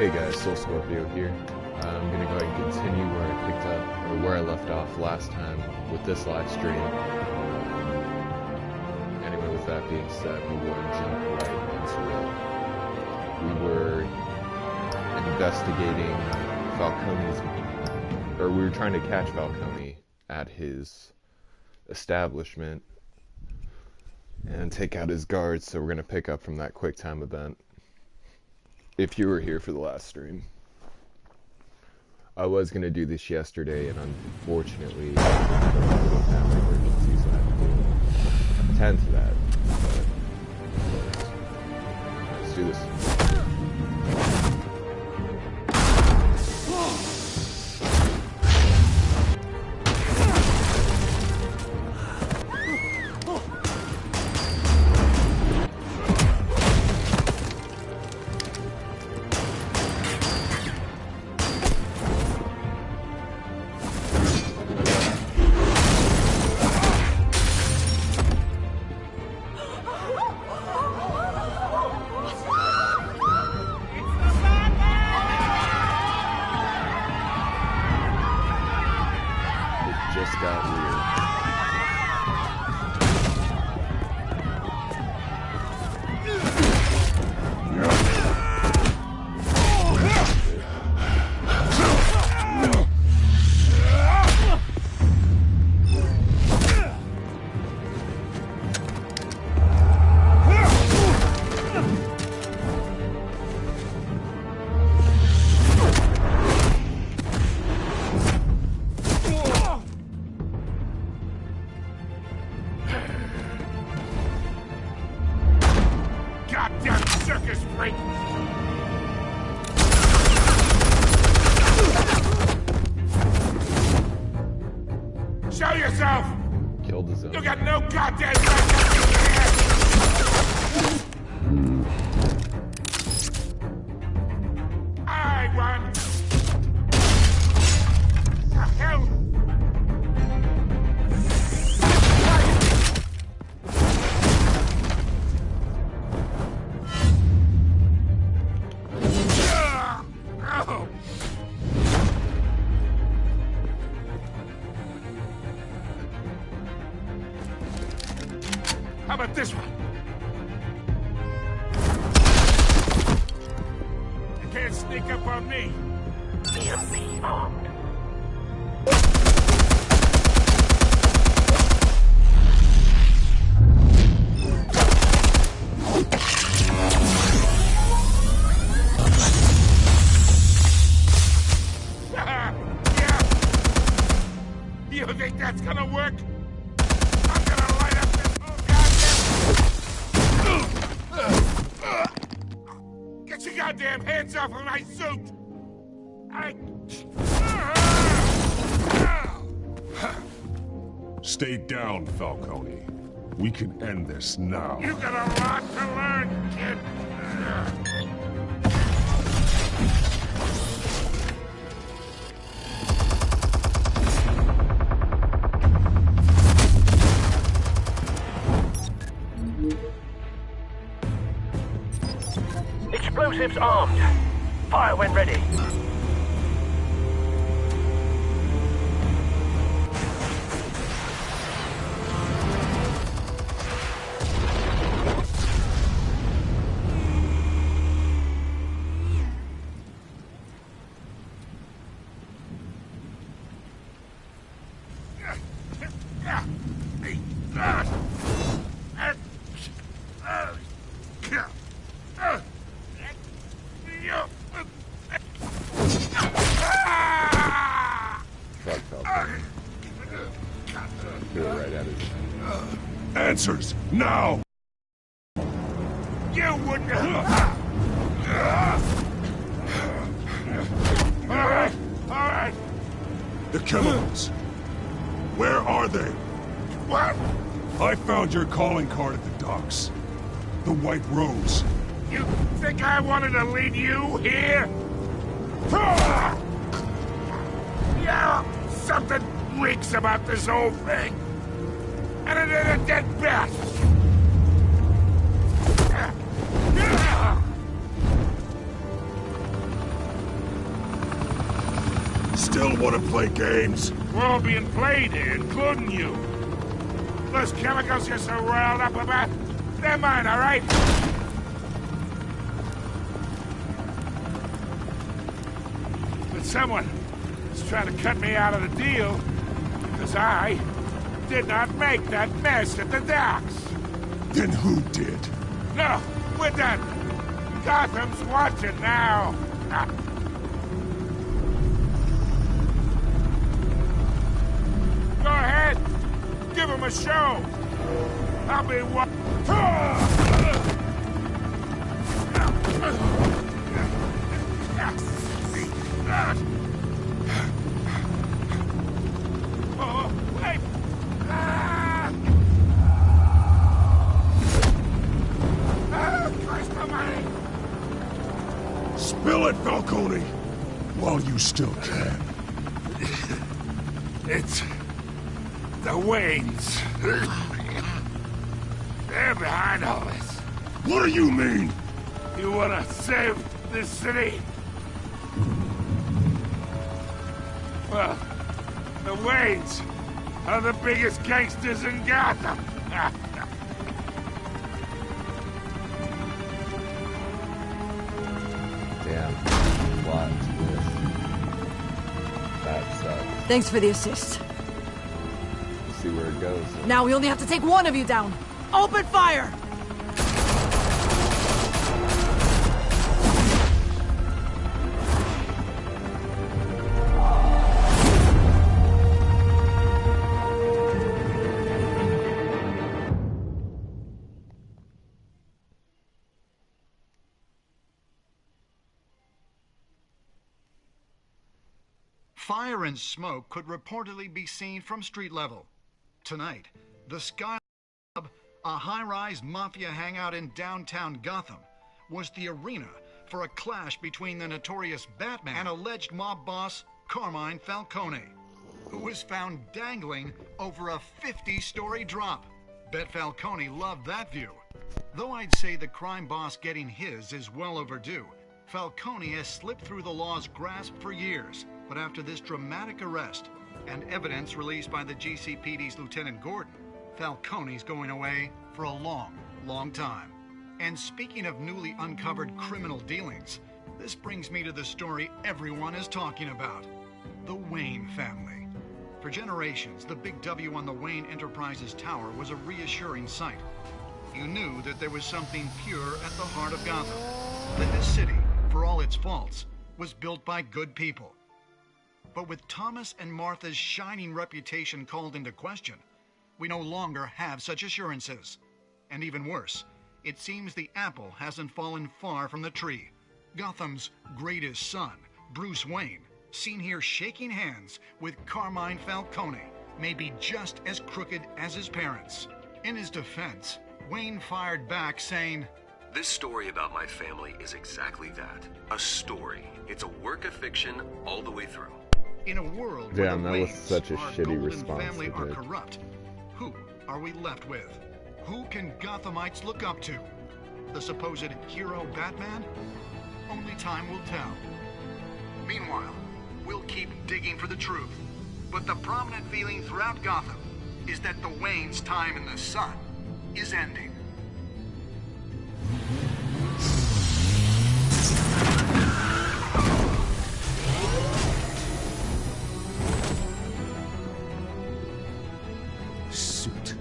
Hey guys, Soul Scorpio here. I'm gonna go ahead and continue where I picked up, or where I left off last time with this live stream. Anyway, with that being said, we will jump right into it. We were investigating Falcone's, or we were trying to catch Falcone at his establishment and take out his guards, so we're gonna pick up from that quick time event. If you were here for the last stream, I was going to do this yesterday, and unfortunately, family emergencies, so I had to attend to that. But let's do this. How about this one? You can't sneak up on me. EMP armed. Yeah. You think that's gonna work? I'm gonna light up this whole goddamn... Get your goddamn hands off of my suit! Stay down, Falcone. We can end this now. You got a lot to learn, kid. Explosives armed. Fire when ready. Answers, now! You wouldn't... All right. The chemicals. Where are they? What? I found your calling card at the docks. The White Rose. You think I wanted to leave you here? Yeah, something reeks about this whole thing. And it ain't a dead bat! Still want to play games? We're all being played here, including you. Those chemicals you're so riled up about, they're mine, all right? But someone is trying to cut me out of the deal because I did not make that mess at the docks. Then who did? No, we're done. Gotham's watching now. Go ahead. Give him a show. I'll be what? Oh, wait. Christ almighty. Spill it, Falcone! While you still can. It's the Waynes. They're behind all this. What do you mean? You wanna save this city? Well, the Waynes are the biggest gangsters in Gotham. Damn. Plot twist. That sucks. Thanks for the assist. We'll see where it goes. Now we only have to take one of you down. Open fire! Fire and smoke could reportedly be seen from street level. Tonight, the Sky Club, a high-rise mafia hangout in downtown Gotham, was the arena for a clash between the notorious Batman and alleged mob boss Carmine Falcone, who was found dangling over a 50-story drop. Bet Falcone loved that view. Though I'd say the crime boss getting his is well overdue, Falcone has slipped through the law's grasp for years. But after this dramatic arrest and evidence released by the GCPD's Lieutenant Gordon, Falcone's going away for a long, long time. And speaking of newly uncovered criminal dealings, this brings me to the story everyone is talking about: the Wayne family. For generations, the big W on the Wayne Enterprises Tower was a reassuring sight. You knew that there was something pure at the heart of Gotham, that this city, for all its faults, was built by good people. But with Thomas and Martha's shining reputation called into question, we no longer have such assurances. And even worse, it seems the apple hasn't fallen far from the tree. Gotham's greatest son, Bruce Wayne, seen here shaking hands with Carmine Falcone, may be just as crooked as his parents. In his defense, Wayne fired back saying, "This story about my family is exactly that. A story. It's a work of fiction all the way through." In a world Damn, where that the was Waynes, such a our shitty golden response family, to are it. corrupt, who are we left with? Who can Gothamites look up to? The supposed hero Batman? Only time will tell. Meanwhile, we'll keep digging for the truth. But the prominent feeling throughout Gotham is that the Waynes' time in the sun is ending. Suit,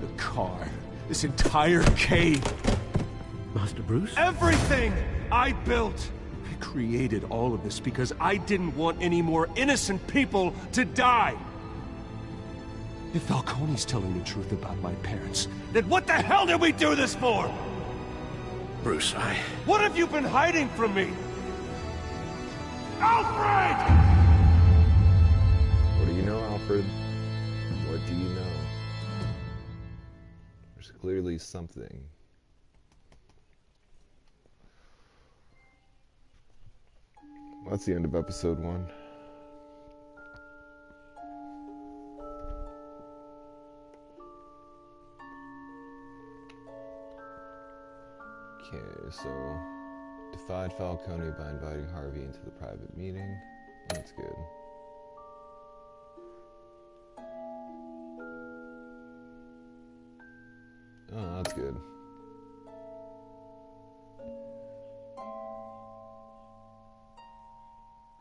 the car, this entire cave. Master Bruce? Everything I built! I created all of this because I didn't want any more innocent people to die! If Falcone's telling the truth about my parents, then what the hell did we do this for? Bruce, What have you been hiding from me? Alfred! What do you know, Alfred? What do you know? There's clearly something. Well, that's the end of episode 1. Okay, so defied Falcone by inviting Harvey into the private meeting. That's good. Oh, that's good.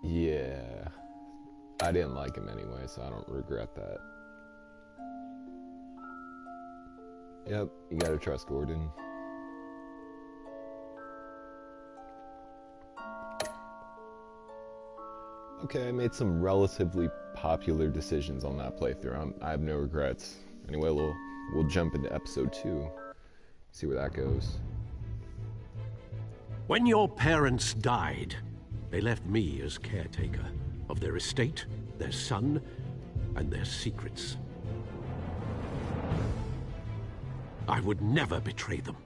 Yeah. I didn't like him anyway, so I don't regret that. Yep, you gotta trust Gordon. Okay, I made some relatively popular decisions on that playthrough. I have no regrets. Anyway, we'll jump into episode 2. See where that goes. When your parents died, they left me as caretaker of their estate, their son, and their secrets. I would never betray them.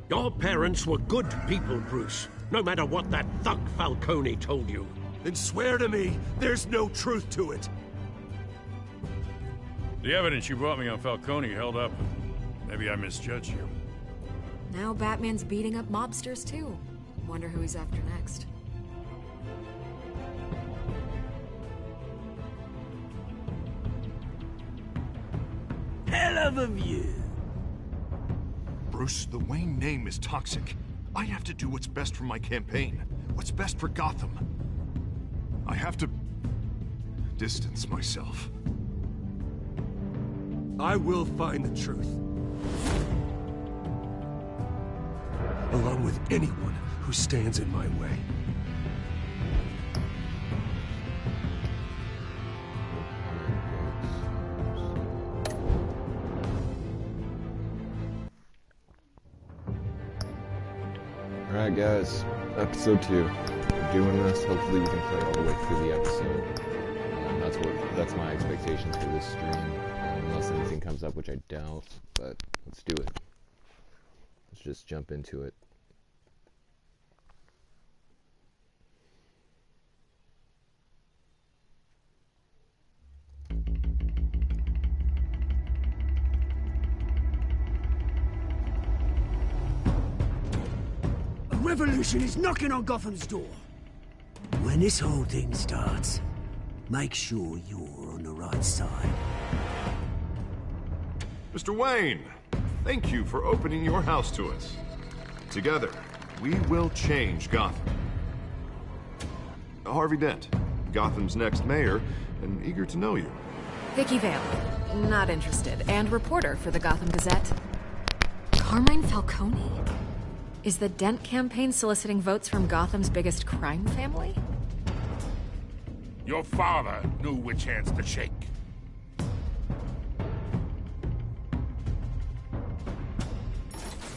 Your parents were good people, Bruce, no matter what that thug Falcone told you. Then swear to me there's no truth to it. The evidence you brought me on Falcone held up. Maybe I misjudged you. Now Batman's beating up mobsters, too. Wonder who he's after next. Hell of a view. Bruce, the Wayne name is toxic. I have to do what's best for my campaign. What's best for Gotham. I have to distance myself. I will find the truth. Along with anyone who stands in my way. Alright guys, episode 2. We're doing this. Hopefully we can play all the way through the episode. That's my expectations for this stream. Unless anything comes up, which I doubt. But let's do it. Let's just jump into it. A revolution is knocking on Gotham's door. When this whole thing starts, make sure you're on the right side. Mr. Wayne, thank you for opening your house to us. Together, we will change Gotham. Harvey Dent, Gotham's next mayor, and eager to know you. Vicky Vale, not interested, and reporter for the Gotham Gazette. Carmine Falcone? Is the Dent campaign soliciting votes from Gotham's biggest crime family? Your father knew which hands to shake.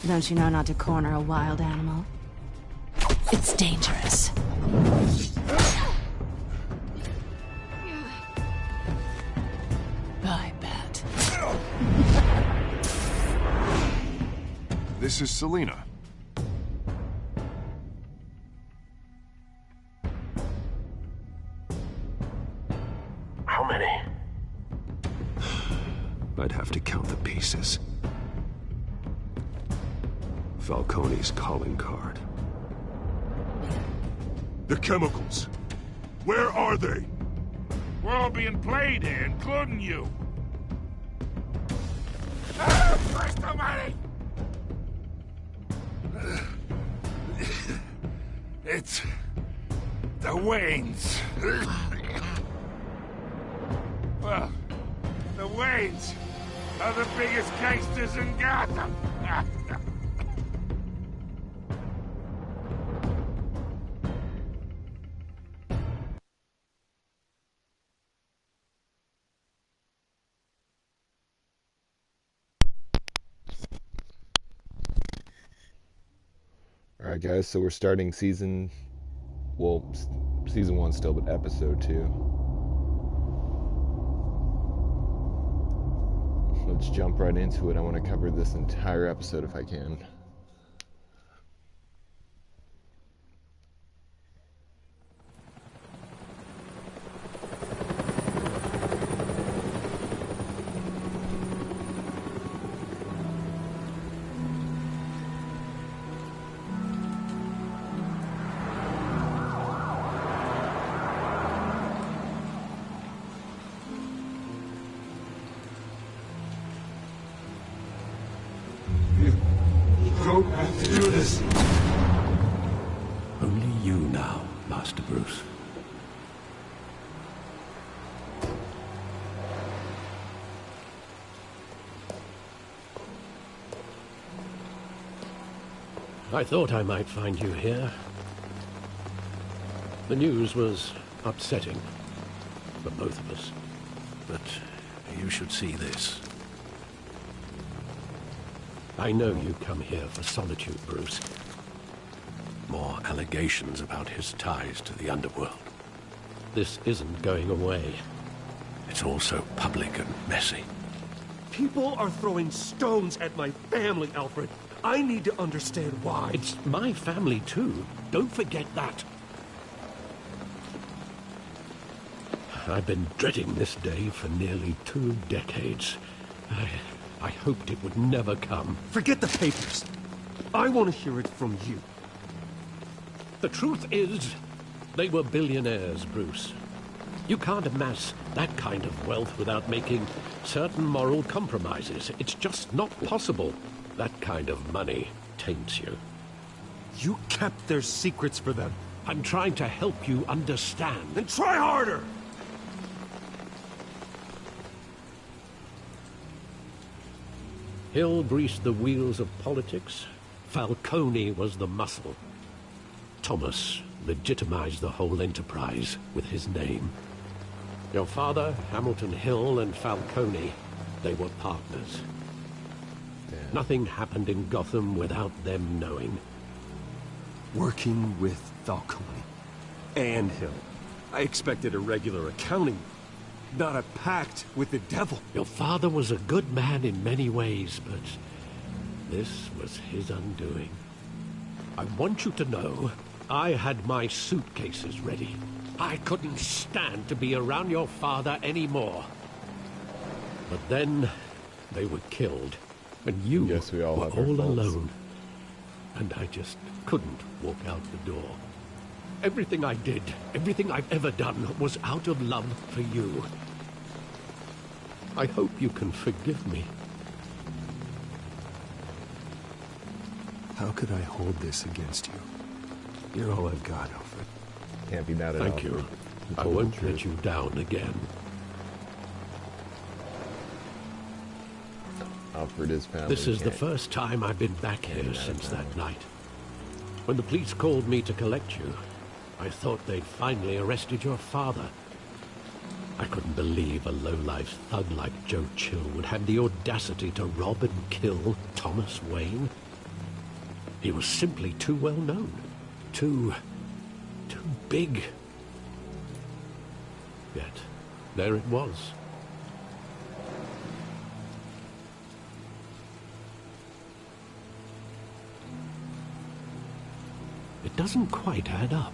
Don't you know not to corner a wild animal? It's dangerous. Bye, Bat. This is Selina. How many? I'd have to count the pieces. Falcone's calling card. The chemicals. Where are they? We're all being played here, including you. Ah, Christ almighty! It's the Waynes. Well, the Waynes are the biggest gangsters in Gotham. Alright guys, so we're starting season 1 still, but episode 2. Let's jump right into it. I want to cover this entire episode if I can. to do this. Only you now, Master Bruce. I thought I might find you here. The news was upsetting for both of us. But you should see this. I know you come here for solitude, Bruce. More allegations about his ties to the underworld. This isn't going away. It's all so public and messy. People are throwing stones at my family, Alfred. I need to understand why. It's my family, too. Don't forget that. I've been dreading this day for nearly 2 decades. I hoped it would never come. Forget the papers. I want to hear it from you. The truth is, they were billionaires, Bruce. You can't amass that kind of wealth without making certain moral compromises. It's just not possible. That kind of money taints you. You kept their secrets for them. I'm trying to help you understand. Then try harder! Hill greased the wheels of politics. Falcone was the muscle. Thomas legitimized the whole enterprise with his name. Your father, Hamilton Hill, and Falcone, they were partners. Damn. Nothing happened in Gotham without them knowing. Working with Falcone and Hill. I expected a regular accounting, not a pact with the devil. Your father was a good man in many ways, but this was his undoing. I want you to know, I had my suitcases ready. I couldn't stand to be around your father anymore. But then, they were killed, and you Yes, we all were have our all faults. alone. And I just couldn't walk out the door. Everything I did, everything I've ever done, was out of love for you. I hope you can forgive me. How could I hold this against you? You're all I've got, Alfred. Can't be mad at Thank Alfred. you. He I told the won't truth. let you down again. Alfred is family. This is the can't- first time I've been back here mad since at that night. When the police called me to collect you, I thought they'd finally arrested your father. I couldn't believe a low-life thug like Joe Chill would have the audacity to rob and kill Thomas Wayne. He was simply too well known. Too big. Yet, there it was. It doesn't quite add up.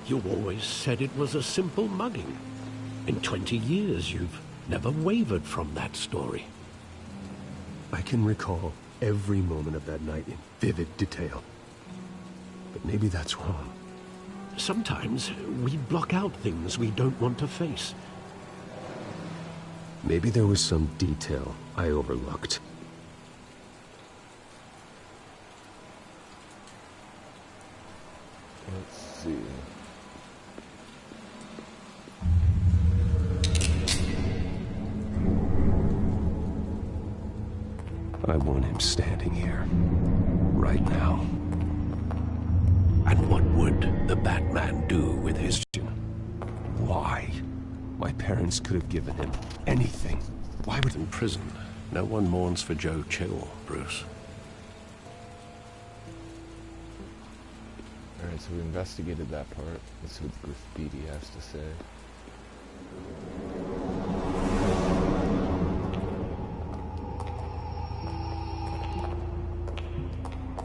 You always said it was a simple mugging. In 20 years, you've never wavered from that story. I can recall every moment of that night in vivid detail. But maybe that's wrong. Sometimes we block out things we don't want to face. Maybe there was some detail I overlooked. Let's see. I want him standing here. Right now. And what would the Batman do with his... Why? My parents could have given him anything. Why would... In prison, no one mourns for Joe Chill, Bruce. Alright, so we investigated that part. Let's see what the graffiti has to say.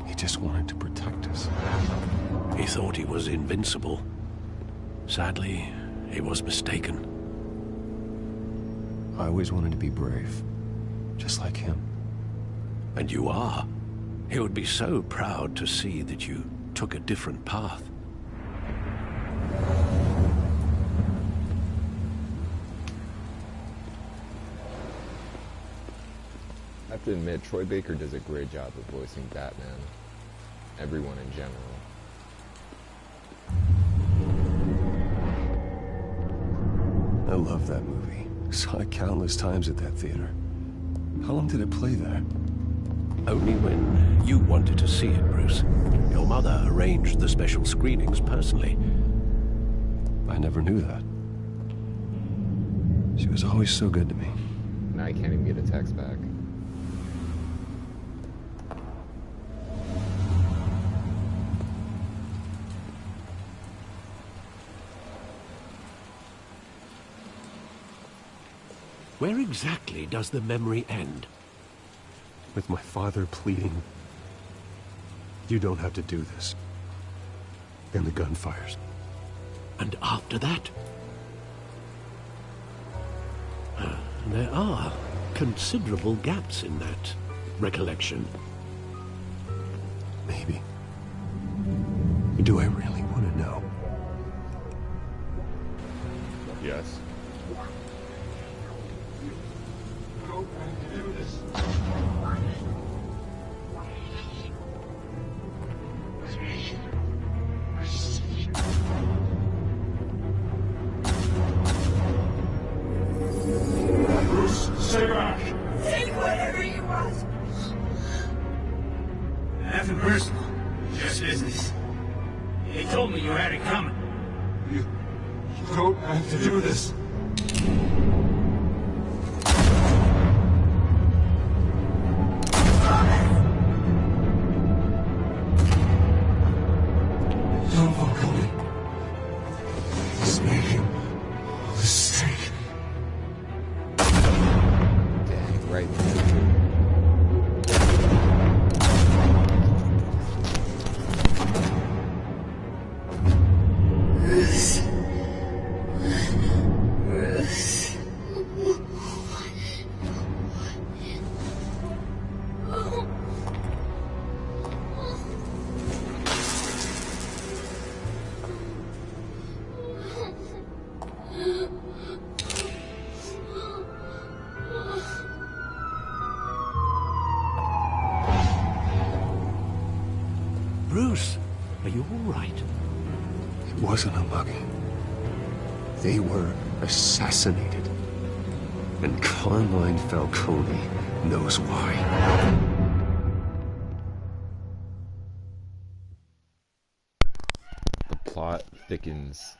He just wanted to protect us. He thought he was invincible. Sadly, he was mistaken. I always wanted to be brave. Just like him. And you are. He would be so proud to see that you took a different path. I have to admit, Troy Baker does a great job of voicing Batman. Everyone in general. I love that movie. Saw it countless times at that theater. How long did it play there? Only when you wanted to see it, Bruce. Your mother arranged the special screenings personally. I never knew that. She was always so good to me. Now I can't even get a text back. Where exactly does the memory end? With my father pleading, "You don't have to do this." Then the gun fires. And after that? There are considerable gaps in that recollection. Maybe. Do I really want to know? Yes. Stay back! Take whatever you want. Nothing personal, just business. They told me you had it coming. You don't have to do this. Don't fuck with me. This made a mistake. Dang, right there. Bruce, are you all right? It wasn't a mugging. They were assassinated. And Carmine Falcone knows why. The plot thickens.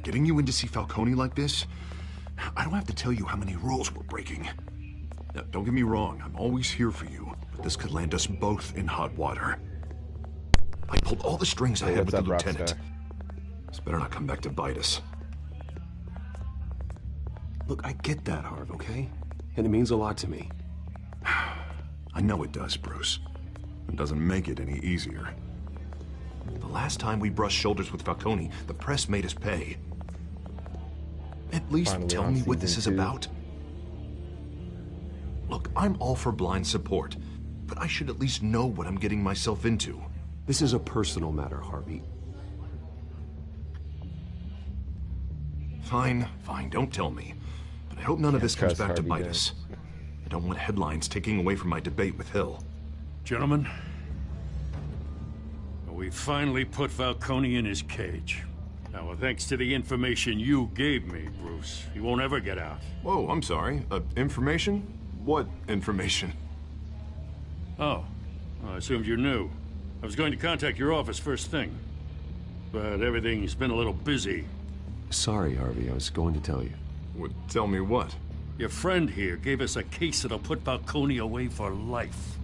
Getting you in to see Falcone like this, I don't have to tell you how many rules we're breaking. Now, don't get me wrong, I'm always here for you, but this could land us both in hot water. I pulled all the strings I had with the lieutenant. This better not come back to bite us. Look, I get that, Harv, okay? And it means a lot to me. I know it does, Bruce. It doesn't make it any easier. The last time we brushed shoulders with Falcone, the press made us pay. At least Finally tell on me what this is season 2. about. Look, I'm all for blind support, but I should at least know what I'm getting myself into. This is a personal matter, Harvey. Fine, don't tell me. But I hope none of this comes back to Harvey bite did. us. I don't want headlines taking away from my debate with Hill. Gentlemen, we finally put Falcone in his cage. Now, thanks to the information you gave me, Bruce, he won't ever get out. Whoa, I'm sorry. Information? What information? Oh, I assumed you knew. I was going to contact your office first thing, but everything's been a little busy. Sorry, Harvey, I was going to tell you. Tell me what? Your friend here gave us a case that'll put Falcone away for life.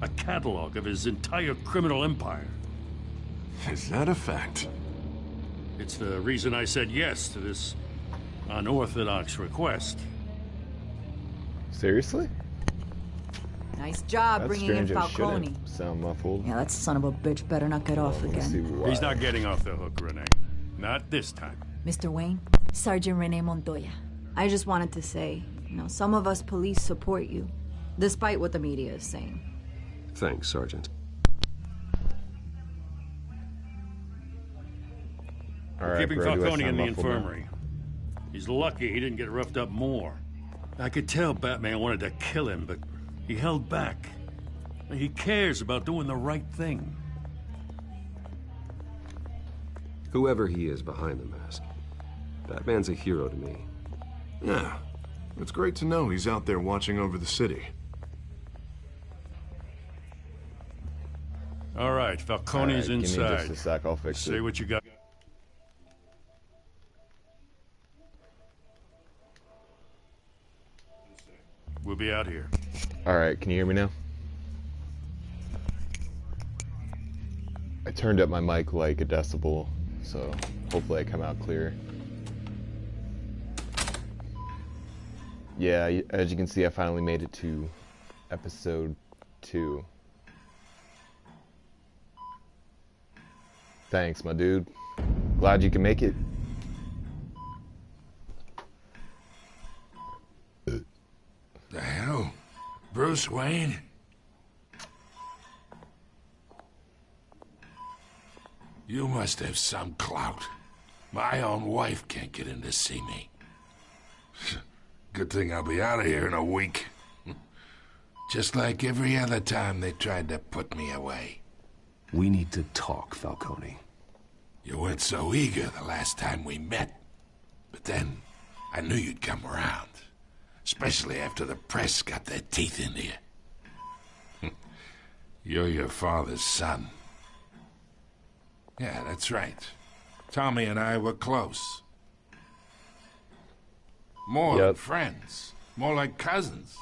A catalog of his entire criminal empire. Is that a fact? It's the reason I said yes to this unorthodox request. Seriously? Nice job That's bringing in strange and Falcone. shouldn't sound muffled. Yeah, that son of a bitch better not get off again. He's not getting off the hook, Renee. Not this time. Mr. Wayne, Sergeant Renee Montoya. I just wanted to say, some of us police support you, despite what the media is saying. Thanks, Sergeant. We're keeping Falcone in the infirmary. He's lucky he didn't get roughed up more. I could tell Batman wanted to kill him, but he held back. He cares about doing the right thing. Whoever he is behind the mask, Batman's a hero to me. Yeah, it's great to know he's out there watching over the city. All right, Falcone's inside. Give me just a sec, I'll fix it. Say what you got. We'll be out here. Alright, can you hear me now? I turned up my mic like a decibel, so hopefully I come out clear. Yeah, as you can see, I finally made it to episode 2. Thanks, my dude. Glad you can make it. The hell? Bruce Wayne? You must have some clout. My own wife can't get in to see me. Good thing I'll be out of here in a week. Just like every other time they tried to put me away. We need to talk, Falcone. You weren't so eager the last time we met. But then, I knew you'd come around. Especially after the press got their teeth into you. You're your father's son. Yeah, that's right. Tommy and I were close. More than friends. More like cousins.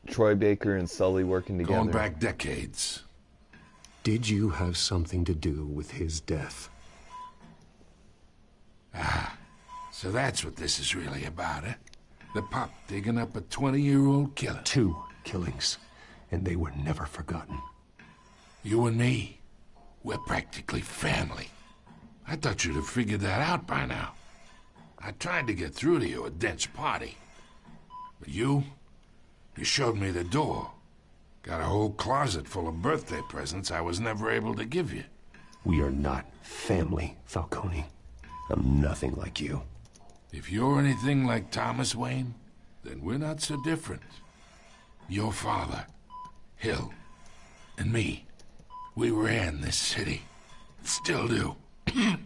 Troy Baker and Sully working together. Going back decades. Did you have something to do with his death? Ah, so that's what this is really about, eh? The pup digging up a 20-year-old killer. 2 killings, and they were never forgotten. You and me, we're practically family. I thought you'd have figured that out by now. I tried to get through to you at Dent's party. But you showed me the door. Got a whole closet full of birthday presents I was never able to give you. We are not family, Falcone. I'm nothing like you. If you're anything like Thomas Wayne, then we're not so different. Your father, Hill, and me, we ran this city. Still do. God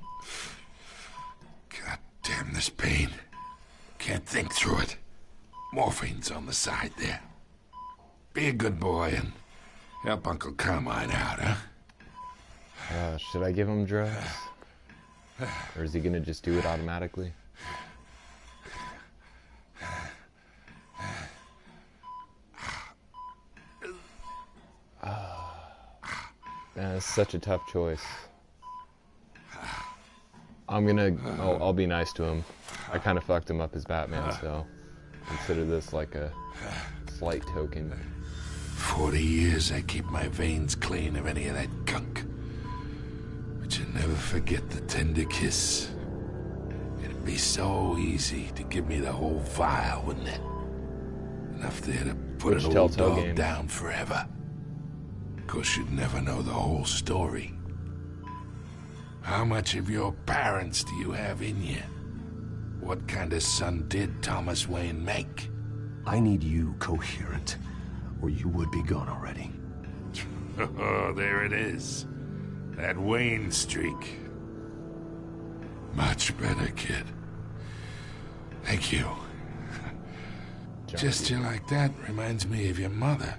damn this pain. Can't think through it. Morphine's on the side there. Be a good boy and help Uncle Carmine out, huh? Should I give him drugs? Or is he gonna just do it automatically? Man, it's such a tough choice. I'll be nice to him. I kind of fucked him up as Batman, so consider this like a slight token. 40 years I keep my veins clean of any of that gunk. But you never forget the tender kiss. It'd be so easy to give me the whole vial, wouldn't it? Enough there to put an old dog down forever. Of course, you'd never know the whole story. How much of your parents do you have in you? What kind of son did Thomas Wayne make? I need you coherent, or you would be gone already. Oh, there it is. That Wayne streak. Much better, kid. Thank you. Gesture like that reminds me of your mother.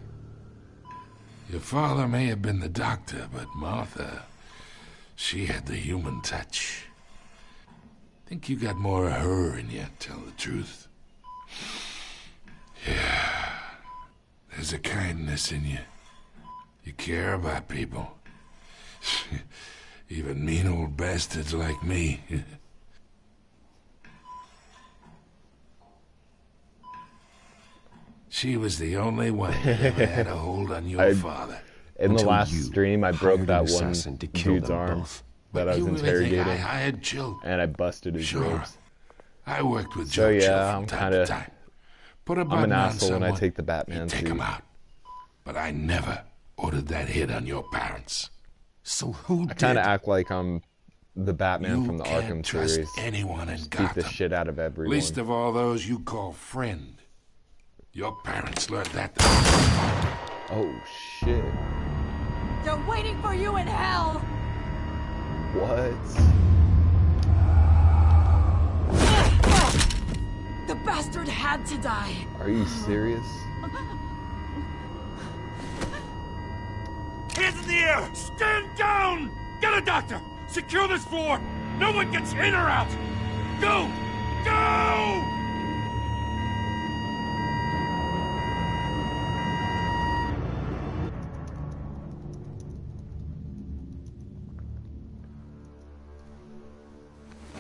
Your father may have been the doctor, but Martha, she had the human touch. Think you got more of her in you, tell the truth. Yeah. There's a kindness in you. You care about people. Even mean old bastards like me. She was the only one that ever had a hold on your father. In the last stream, I broke that one dude's arm that I was interrogating, and I busted his ribs. I worked with Joe Joe yeah, Chill I'm from kind time of. to time. Put a I'm button an on asshole when I someone, take the Batman take suit. him out. But I never ordered that hit on your parents. So who I kind of act like I'm the Batman from the can't Arkham trust series. anyone in Just beat Gotham. the shit out of everyone. Least of all those you call friend. Your parents learned that. Oh shit! They're waiting for you in hell! What? The bastard had to die! Are you serious? Hands in the air! Stand down! Get a doctor! Secure this floor! No one gets in or out! Go! Go!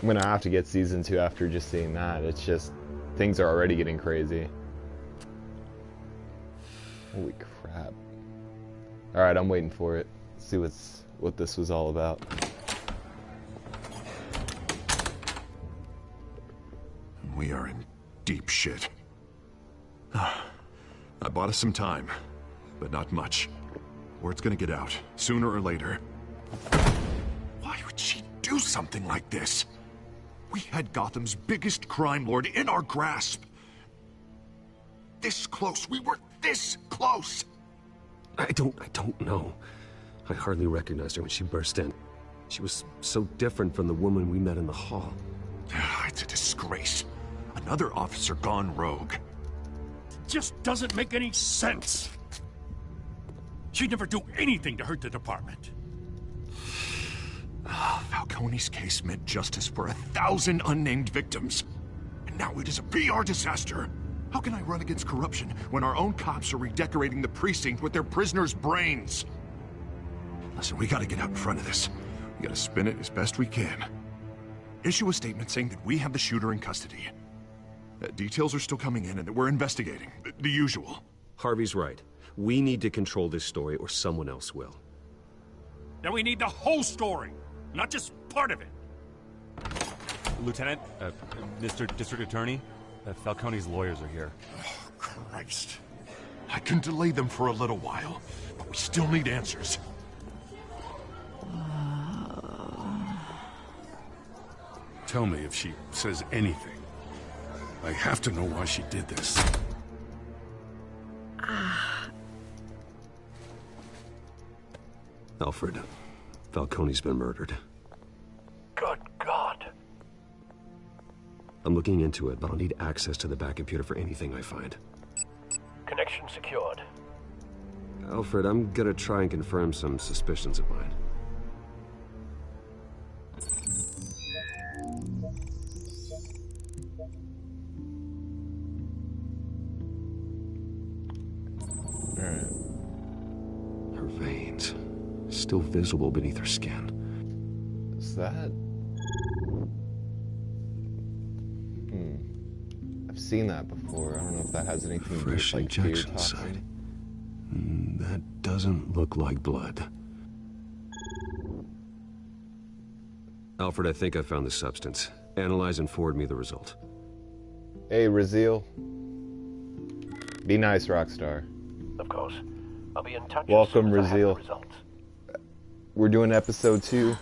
I'm gonna have to get season 2 after just seeing that. It's just, things are already getting crazy. Holy crap. Alright, I'm waiting for it. Let's see what this was all about. We are in deep shit. I bought us some time, but not much. Word's gonna get out, sooner or later. Why would she do something like this? We had Gotham's biggest crime lord in our grasp. This close. We were this close. I don't know. I hardly recognized her when she burst in. She was so different from the woman we met in the hall. It's a disgrace. Another officer gone rogue. Just doesn't make any sense. She'd never do anything to hurt the department. Falcone's case meant justice for 1,000 unnamed victims. And now it is a PR disaster. How can I run against corruption when our own cops are redecorating the precinct with their prisoners' brains? Listen, we gotta get out in front of this. We gotta spin it as best we can. Issue a statement saying that we have the shooter in custody. Details are still coming in and that we're investigating. The usual. Harvey's right. We need to control this story or someone else will. Now we need the whole story, not just part of it. Lieutenant, Mr. District Attorney, Falcone's lawyers are here. Oh, Christ. I can delay them for a little while, but we still need answers. Tell me if she says anything. I have to know why she did this. Alfred, Falcone's been murdered. Good God. I'm looking into it, but I'll need access to the back computer for anything I find. Connection secured. Alfred, I'm gonna try and confirm some suspicions of mine. Her veins, still visible beneath her skin. Is that? I've seen that before. I don't know if that has anything to do with Fresh like beer injection toxin. site. That doesn't look like blood. Alfred, I think I found the substance. Analyze and forward me the result. Hey, Raziel. Be nice, Rockstar. Of course. I'll be in touch. Welcome, as soon as I have the Raziel. results. We're doing episode 2.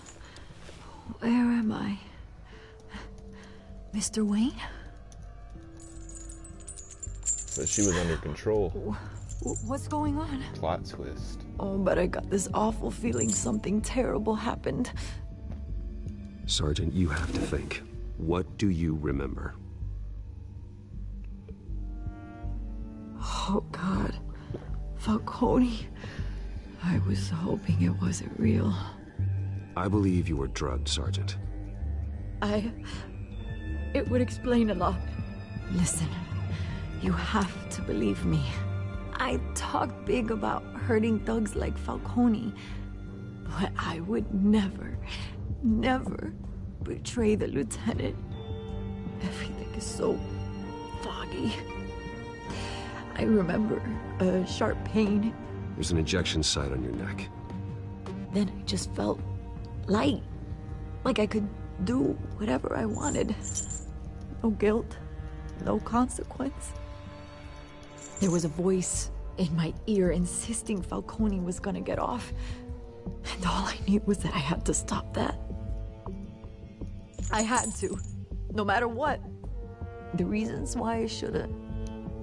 Where am I? Mr. Wayne? But she was under control. What's going on? Plot twist. Oh, but I got this awful feeling something terrible happened. Sergeant, you have to think. What do you remember? Oh, God. Falcone. I was hoping it wasn't real. I believe you were drugged, Sergeant. It would explain a lot. Listen, you have to believe me. I talked big about hurting thugs like Falcone, but I would never betray the lieutenant. Everything is so foggy. I remember a sharp pain. There's an injection site on your neck. Then I just felt light. Like I could do whatever I wanted. No guilt, no consequence. There was a voice in my ear insisting Falcone was gonna get off. And all I knew was that I had to stop that. I had to, no matter what. The reasons why I shouldn't,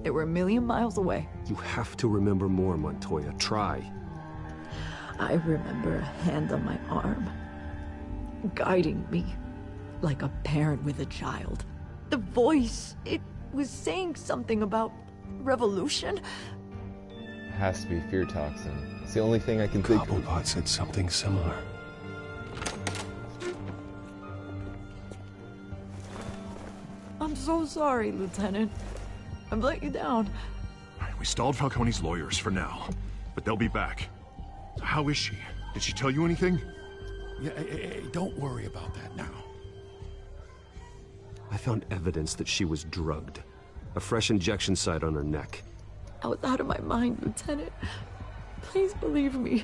they were a million miles away. You have to remember more, Montoya. Try. I remember a hand on my arm, guiding me like a parent with a child. The voice, it was saying something about revolution. Has to be fear toxin. It's the only thing I can think of. Cobblepot said something similar. I'm so sorry, Lieutenant. I've let you down. We stalled Falcone's lawyers for now, but they'll be back. How is she? Did she tell you anything? Yeah, hey, don't worry about that now. I found evidence that she was drugged. A fresh injection site on her neck. I was out of my mind, Lieutenant. Please believe me.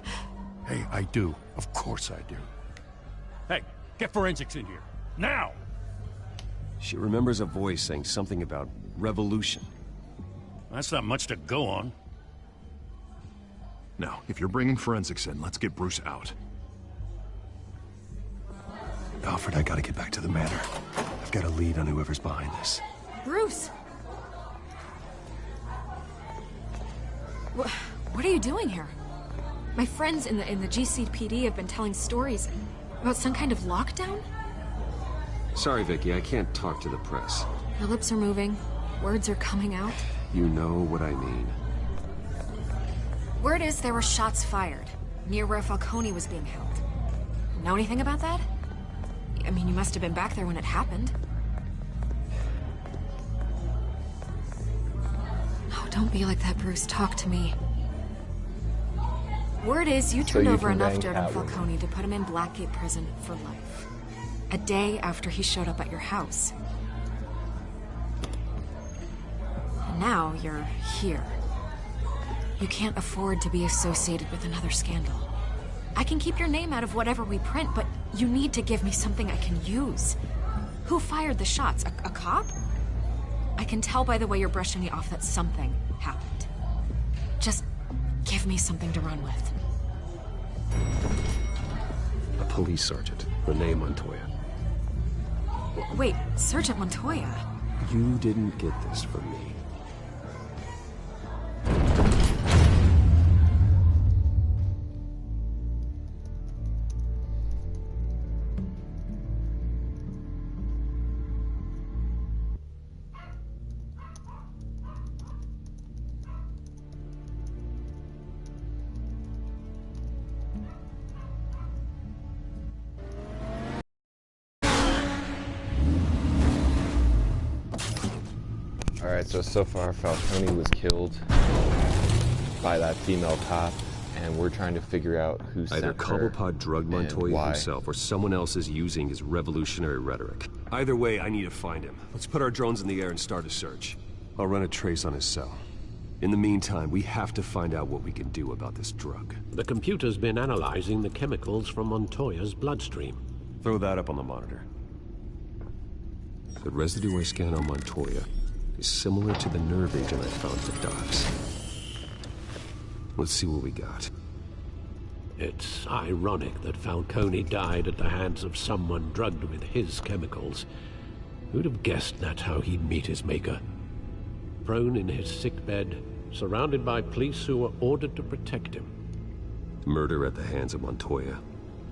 Hey, I do. Of course I do. Hey, get forensics in here. Now! She remembers a voice saying something about revolution. That's not much to go on. Now, if you're bringing forensics in, let's get Bruce out. Alfred, I gotta get back to the manor. I've got a lead on whoever's behind this. Bruce! What are you doing here? My friends in the GCPD have been telling stories about some kind of lockdown? Sorry, Vicky, I can't talk to the press. Your lips are moving. Words are coming out. You know what I mean. Word is there were shots fired near where Falcone was being held. Know anything about that? I mean, you must have been back there when it happened. Oh, don't be like that, Bruce. Talk to me. Word is you turned over enough dirt on Falcone to put him in Blackgate Prison for life. A day after he showed up at your house. And now you're here. You can't afford to be associated with another scandal. I can keep your name out of whatever we print, but you need to give me something I can use. Who fired the shots? A cop? I can tell by the way you're brushing me off that something happened. Just give me something to run with. A police sergeant, Renee Montoya. Wait, Sergeant Montoya? You didn't get this from me. Alright, so far Falcone was killed by that female cop, and we're trying to figure out who sent her. Either Cobblepot drugged Montoya himself, or someone else is using his revolutionary rhetoric. Either way, I need to find him. Let's put our drones in the air and start a search. I'll run a trace on his cell. In the meantime, we have to find out what we can do about this drug. The computer's been analyzing the chemicals from Montoya's bloodstream. Throw that up on the monitor. The residue I scan on Montoya is similar to the nerve agent I found for Docs. Let's see what we got. It's ironic that Falcone died at the hands of someone drugged with his chemicals. Who'd have guessed that's how he'd meet his maker? Prone in his sickbed, surrounded by police who were ordered to protect him. Murder at the hands of Montoya.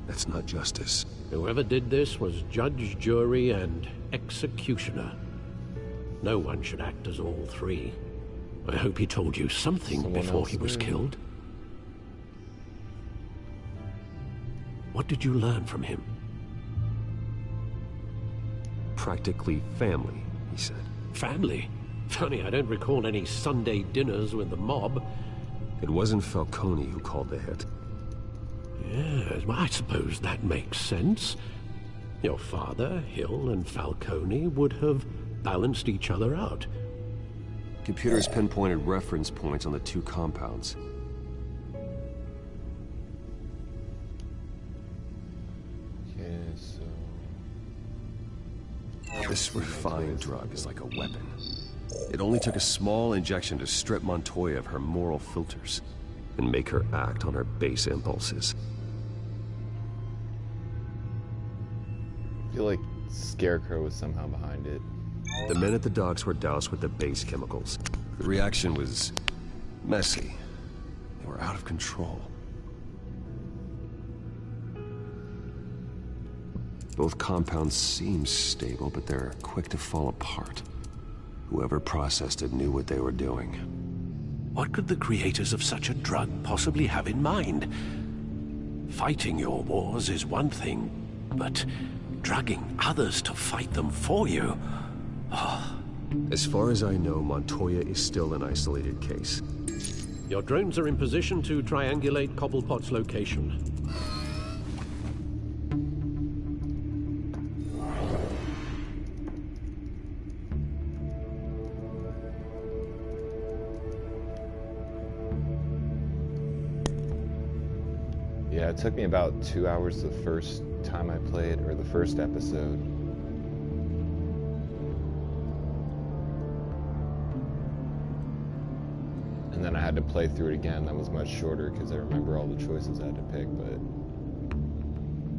That's not justice. Whoever did this was judge, jury, and executioner. No one should act as all three. I hope he told you something before he was killed. What did you learn from him? Practically family, he said. Family? Funny, I don't recall any Sunday dinners with the mob. It wasn't Falcone who called the hit. Yes, well, I suppose that makes sense. Your father, Hill, and Falcone would have balanced each other out. Computers pinpointed reference points on the 2 compounds. Okay, so... This refined drug is like a weapon. It only took a small injection to strip Montoya of her moral filters and make her act on her base impulses. I feel like Scarecrow was somehow behind it. The men at the docks were doused with the base chemicals. The reaction was messy. They were out of control. Both compounds seem stable, but they're quick to fall apart. Whoever processed it knew what they were doing. What could the creators of such a drug possibly have in mind? Fighting your wars is one thing, but drugging others to fight them for you? Oh. As far as I know, Montoya is still an isolated case. Your drones are in position to triangulate Cobblepot's location. Yeah, it took me about 2 hours the first time I played, or the first episode. And then I had to play through it again. That was much shorter because I remember all the choices I had to pick, but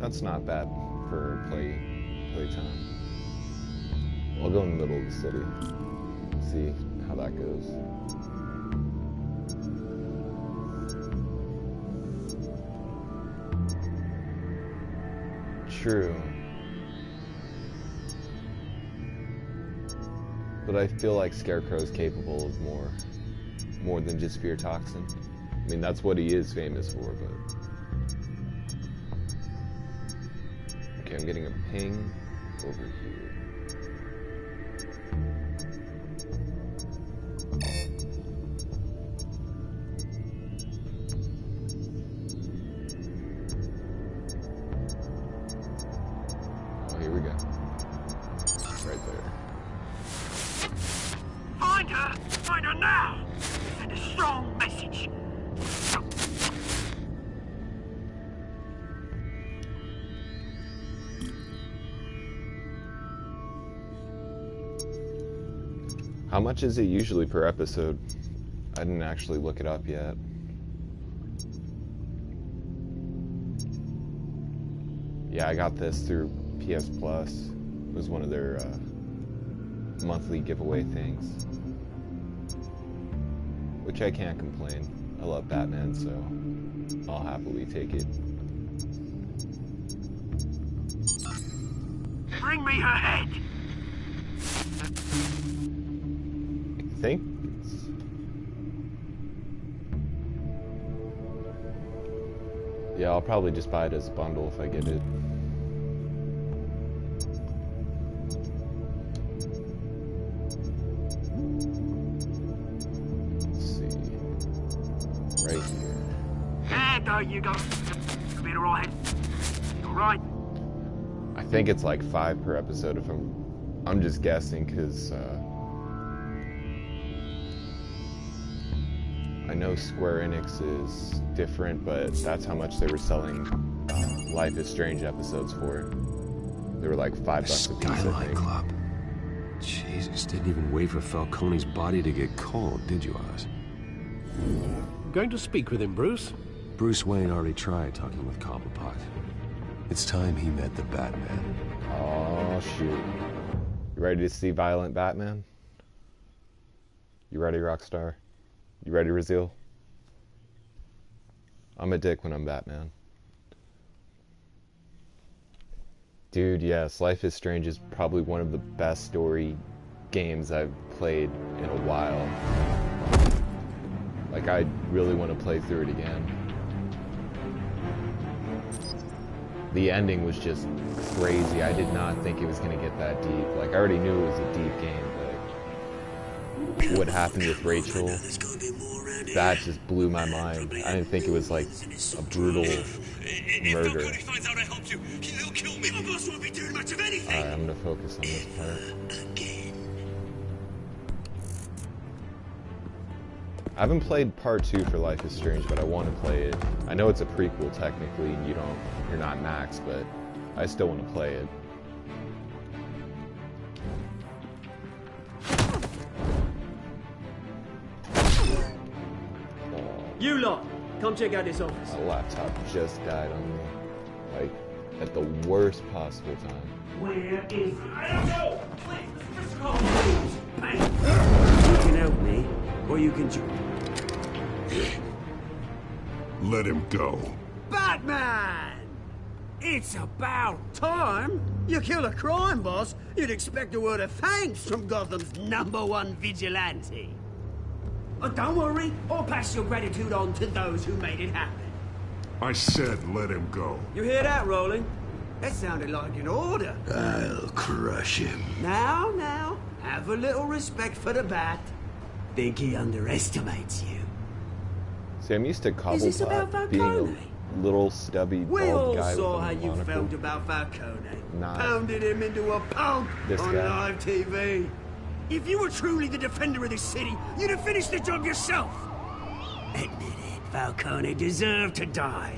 that's not bad for play time. I'll go in the middle of the city, see how that goes. True. But I feel like Scarecrow is capable of more than just fear toxin. I mean, that's what he is famous for, but... Okay, I'm getting a ping over here. Oh, here we go. Right there. Find her! Find her now! Send a strong message. How much is it usually per episode? I didn't actually look it up yet. Yeah, I got this through PS Plus. It was one of their monthly giveaway things. Which I can't complain. I love Batman, so I'll happily take it. Bring me her head! I think it's... Yeah, I'll probably just buy it as a bundle if I get it. You go. Be alright. Alright. I think it's like 5 per episode if I'm just guessing because I know Square Enix is different, but that's how much they were selling Life is Strange episodes for. They were like $5 a piece, I think. Club. Jesus, didn't even wait for Falcone's body to get cold, did you, Oz? Going to speak with him, Bruce? Bruce Wayne already tried talking with Cobblepot. It's time he met the Batman. Oh, shoot. You ready to see violent Batman? You ready, Rockstar? You ready, Raziel? I'm a dick when I'm Batman. Dude, yes, Life is Strange is probably one of the best story games I've played in a while. Like, I really want to play through it again. The ending was just crazy. I did not think it was going to get that deep. Like, I already knew it was a deep game, but what happened with Rachel, that just blew my mind. I didn't think it was like a brutal murder. Alright, I'm going to focus on this part. I haven't played part 2 for Life is Strange, but I want to play it. I know it's a prequel technically, and you're not Max, but I still want to play it. You lot, come check out this office. My laptop just died on me, like at the worst possible time. Where is it? I don't know! Please, you can help me, or you can join. Let him go. Batman! It's about time. You kill a crime boss, you'd expect a word of thanks from Gotham's #1 vigilante. But don't worry, I'll pass your gratitude on to those who made it happen. I said let him go. You hear that, Rolling? That sounded like an order. I'll crush him. Now, have a little respect for the Bat. Think he underestimates you. See, I'm used to Is this about Cobblepot being Falcone? a little stubby We bald all guy saw with how a you monocle. felt about Falcone. Not Pounded him into a pulp this on guy. live TV. If you were truly the defender of this city, you'd have finished the job yourself. Admit it, Falcone deserved to die.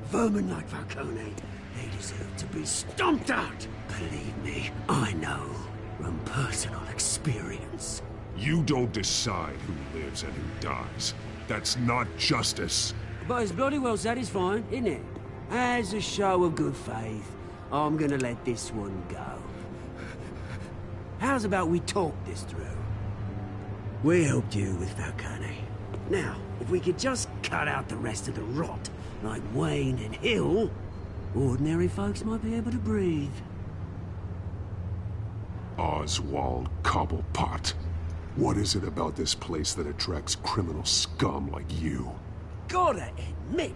Vermin like Falcone, they deserve to be stomped out. Believe me, I know from personal experience. You don't decide who lives and who dies. That's not justice. But it's bloody well satisfying, isn't it? As a show of good faith, I'm gonna let this one go. How's about we talk this through? We helped you with Falcone. Now, if we could just cut out the rest of the rot, like Wayne and Hill, ordinary folks might be able to breathe. Oswald Cobblepot. What is it about this place that attracts criminal scum like you? Gotta admit,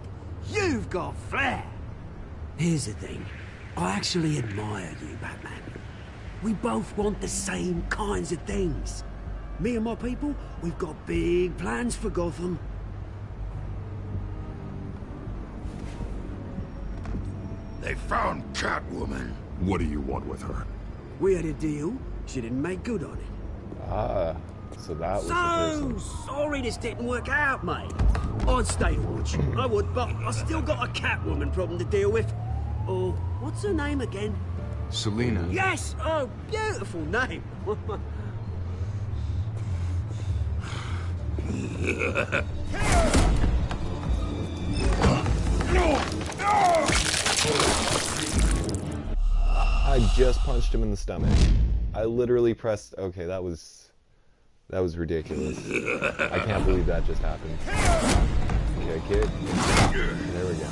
you've got flair. Here's the thing. I actually admire you, Batman. We both want the same kinds of things. Me and my people, we've got big plans for Gotham. They found Catwoman. What do you want with her? We had a deal. She didn't make good on it. Ah, so that was the So person. sorry this didn't work out, mate. I'd stay to watch. I would, but I still got a Catwoman problem to deal with. Oh, what's her name again? Selina. Yes! Oh, beautiful name. I just punched him in the stomach. I literally pressed. Okay, that was ridiculous. I can't believe that just happened. Okay, kid. There we go.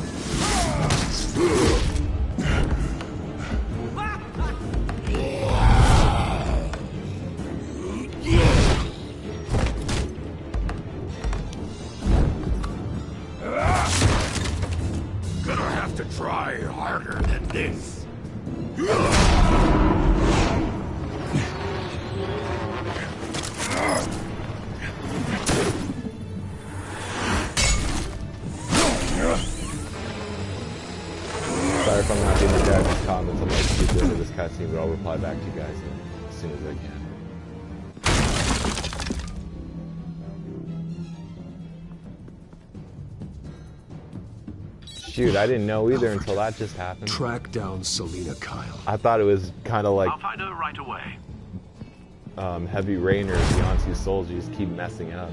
Gonna have to try harder than this. Sorry if I'm not doing the guys' comments on my stupid end of this cutscene, but I'll reply back to you guys as soon as I can. Shoot, I didn't know either until that just happened. Track down Selina Kyle. I thought it was kind of like I'll find her right away. Heavy Rain or Beyond Two Souls. You just keep messing up.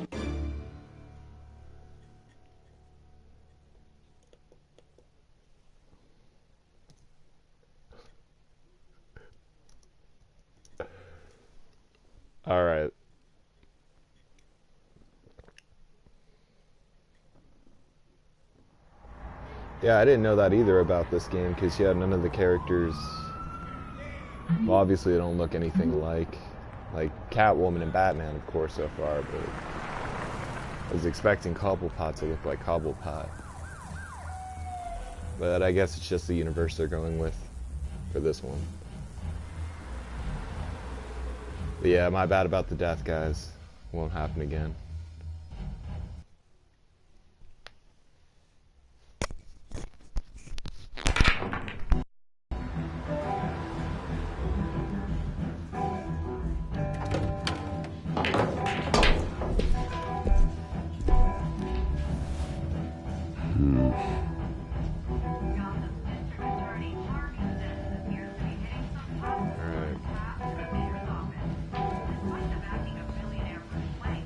All right. Yeah, I didn't know that either about this game because yeah, none of the characters. Well, obviously they don't look anything like Catwoman and Batman, of course, so far. But I was expecting Cobblepot to look like Cobblepot. But I guess it's just the universe they're going with for this one. But yeah, my bad about the death, guys. Won't happen again.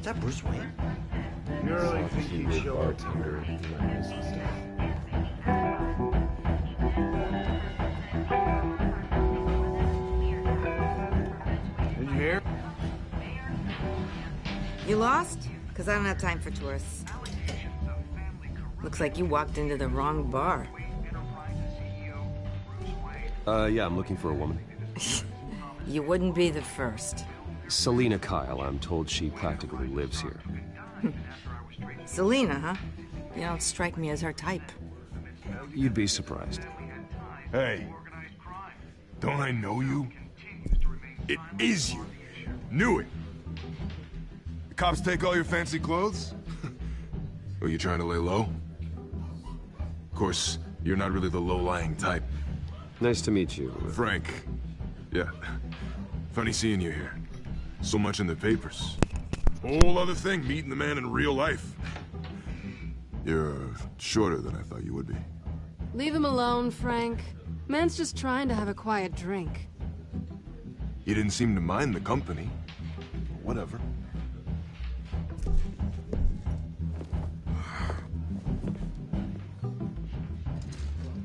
that Bruce Wayne? You really think he'd show up? Bartender, he might miss some stuff. In here? You lost? Because I don't have time for tourists. Looks like you walked into the wrong bar. Yeah, I'm looking for a woman. You wouldn't be the first. Selina Kyle, I'm told she practically lives here. Selina, huh? You don't strike me as her type. You'd be surprised. Hey, don't I know you? It is you. Knew it. The cops take all your fancy clothes? Are you trying to lay low? Of course, you're not really the low-lying type. Nice to meet you. Frank. Yeah. Funny seeing you here. So much in the papers. Whole other thing, meeting the man in real life. You're shorter than I thought you would be. Leave him alone, Frank. Man's just trying to have a quiet drink. He didn't seem to mind the company. Whatever.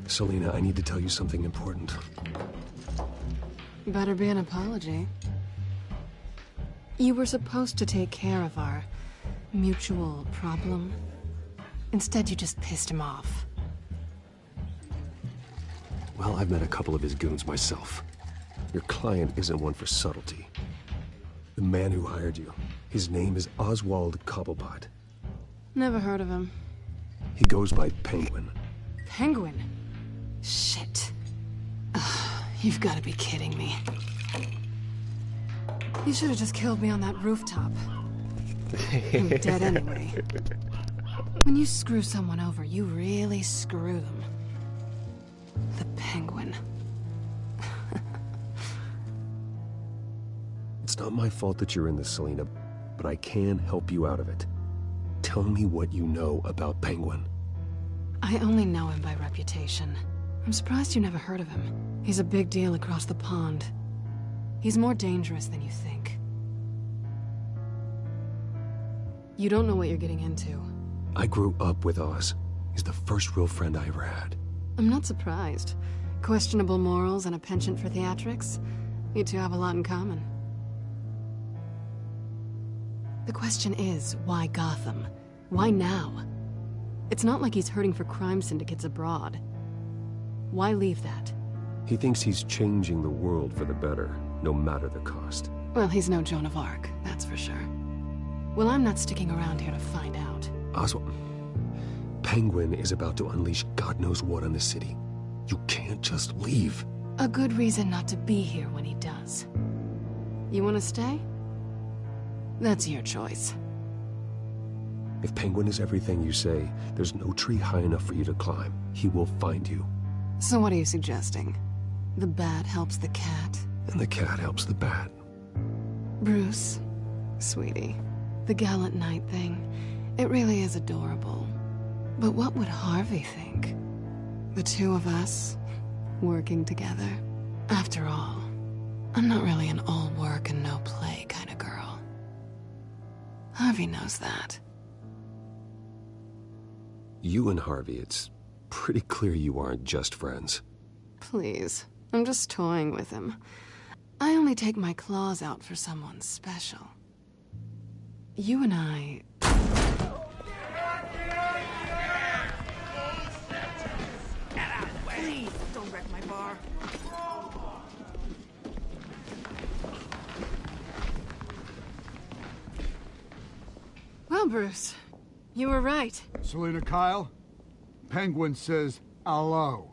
Selina, I need to tell you something important. Better be an apology. You were supposed to take care of our mutual problem. Instead, you just pissed him off. Well, I've met a couple of his goons myself. Your client isn't one for subtlety. The man who hired you, his name is Oswald Cobblepot. Never heard of him. He goes by Penguin. Penguin? Shit. Ugh, you've got to be kidding me. You should have just killed me on that rooftop. I'm dead anyway. When you screw someone over, you really screw them. The Penguin. It's not my fault that you're in this, Selina, but I can help you out of it. Tell me what you know about Penguin. I only know him by reputation. I'm surprised you never heard of him. He's a big deal across the pond. He's more dangerous than you think. You don't know what you're getting into. I grew up with Oz. He's the first real friend I ever had. I'm not surprised. Questionable morals and a penchant for theatrics. You two have a lot in common. The question is, why Gotham? Why now? It's not like he's hurting for crime syndicates abroad. Why leave that? He thinks he's changing the world for the better, no matter the cost. Well, he's no Joan of Arc, that's for sure. Well, I'm not sticking around here to find out. Oswald, Penguin is about to unleash God knows what on the city. You can't just leave. A good reason not to be here when he does. You want to stay? That's your choice. If Penguin is everything you say, there's no tree high enough for you to climb. He will find you. So what are you suggesting? The bat helps the cat? And the cat helps the bat. Bruce, sweetie, the gallant knight thing, it really is adorable. But what would Harvey think? The two of us, working together? After all, I'm not really an all work and no play kind of girl. Harvey knows that. You and Harvey, it's pretty clear you aren't just friends. Please, I'm just toying with him. I only take my claws out for someone special. You and I... Please, don't wreck my bar. Well, Bruce, you were right. Selina Kyle, Penguin says hello.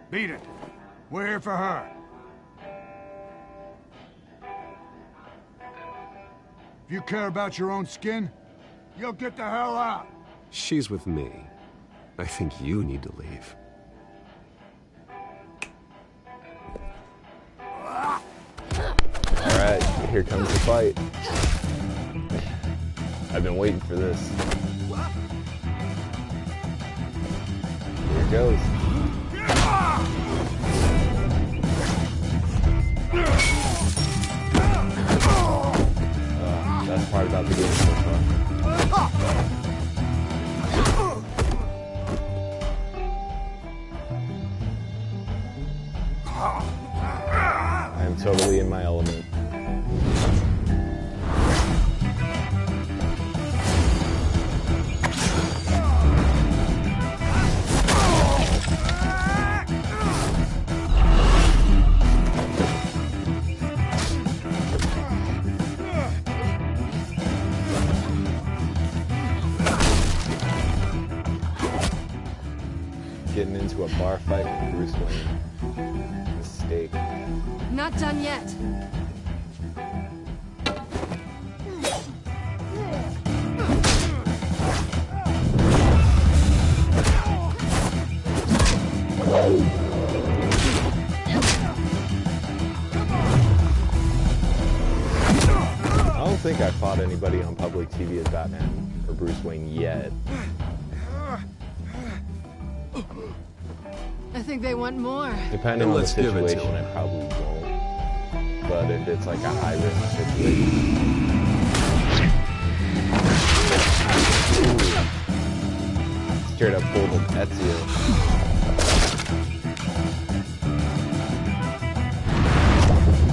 Beat it. We're here for her. If you care about your own skin, you'll get the hell out. She's with me. I think you need to leave. Alright, here comes the fight. I've been waiting for this. Here it goes. Best part about the game so far. I am totally in my element. Getting into a bar fight with Bruce Wayne. Mistake. Not done yet. I don't think I fought anybody on public TV as Batman or Bruce Wayne yet. I think they want more. Depending on the situation, I probably won't. But if it's like a high-risk situation... Straight up pulled an Ezio.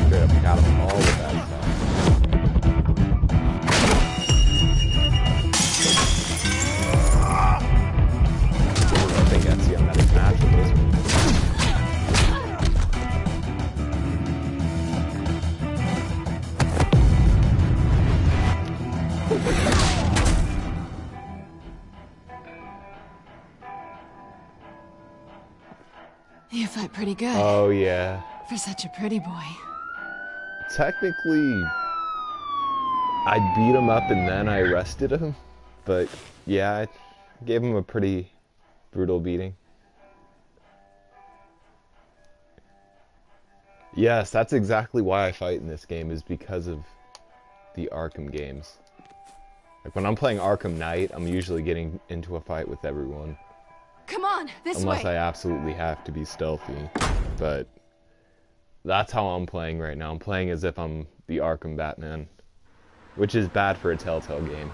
Straight up got him all the bad stuff. I think Ezio met his match with this one. You fight pretty good. Oh, yeah. For such a pretty boy. Technically, I beat him up and then I arrested him. But, yeah, I gave him a pretty brutal beating. Yes, that's exactly why I fight in this game, is because of the Arkham games. Like, when I'm playing Arkham Knight, I'm usually getting into a fight with everyone. Come on, this Unless way. I absolutely have to be stealthy. But that's how I'm playing right now. I'm playing as if I'm the Arkham Batman. Which is bad for a Telltale game.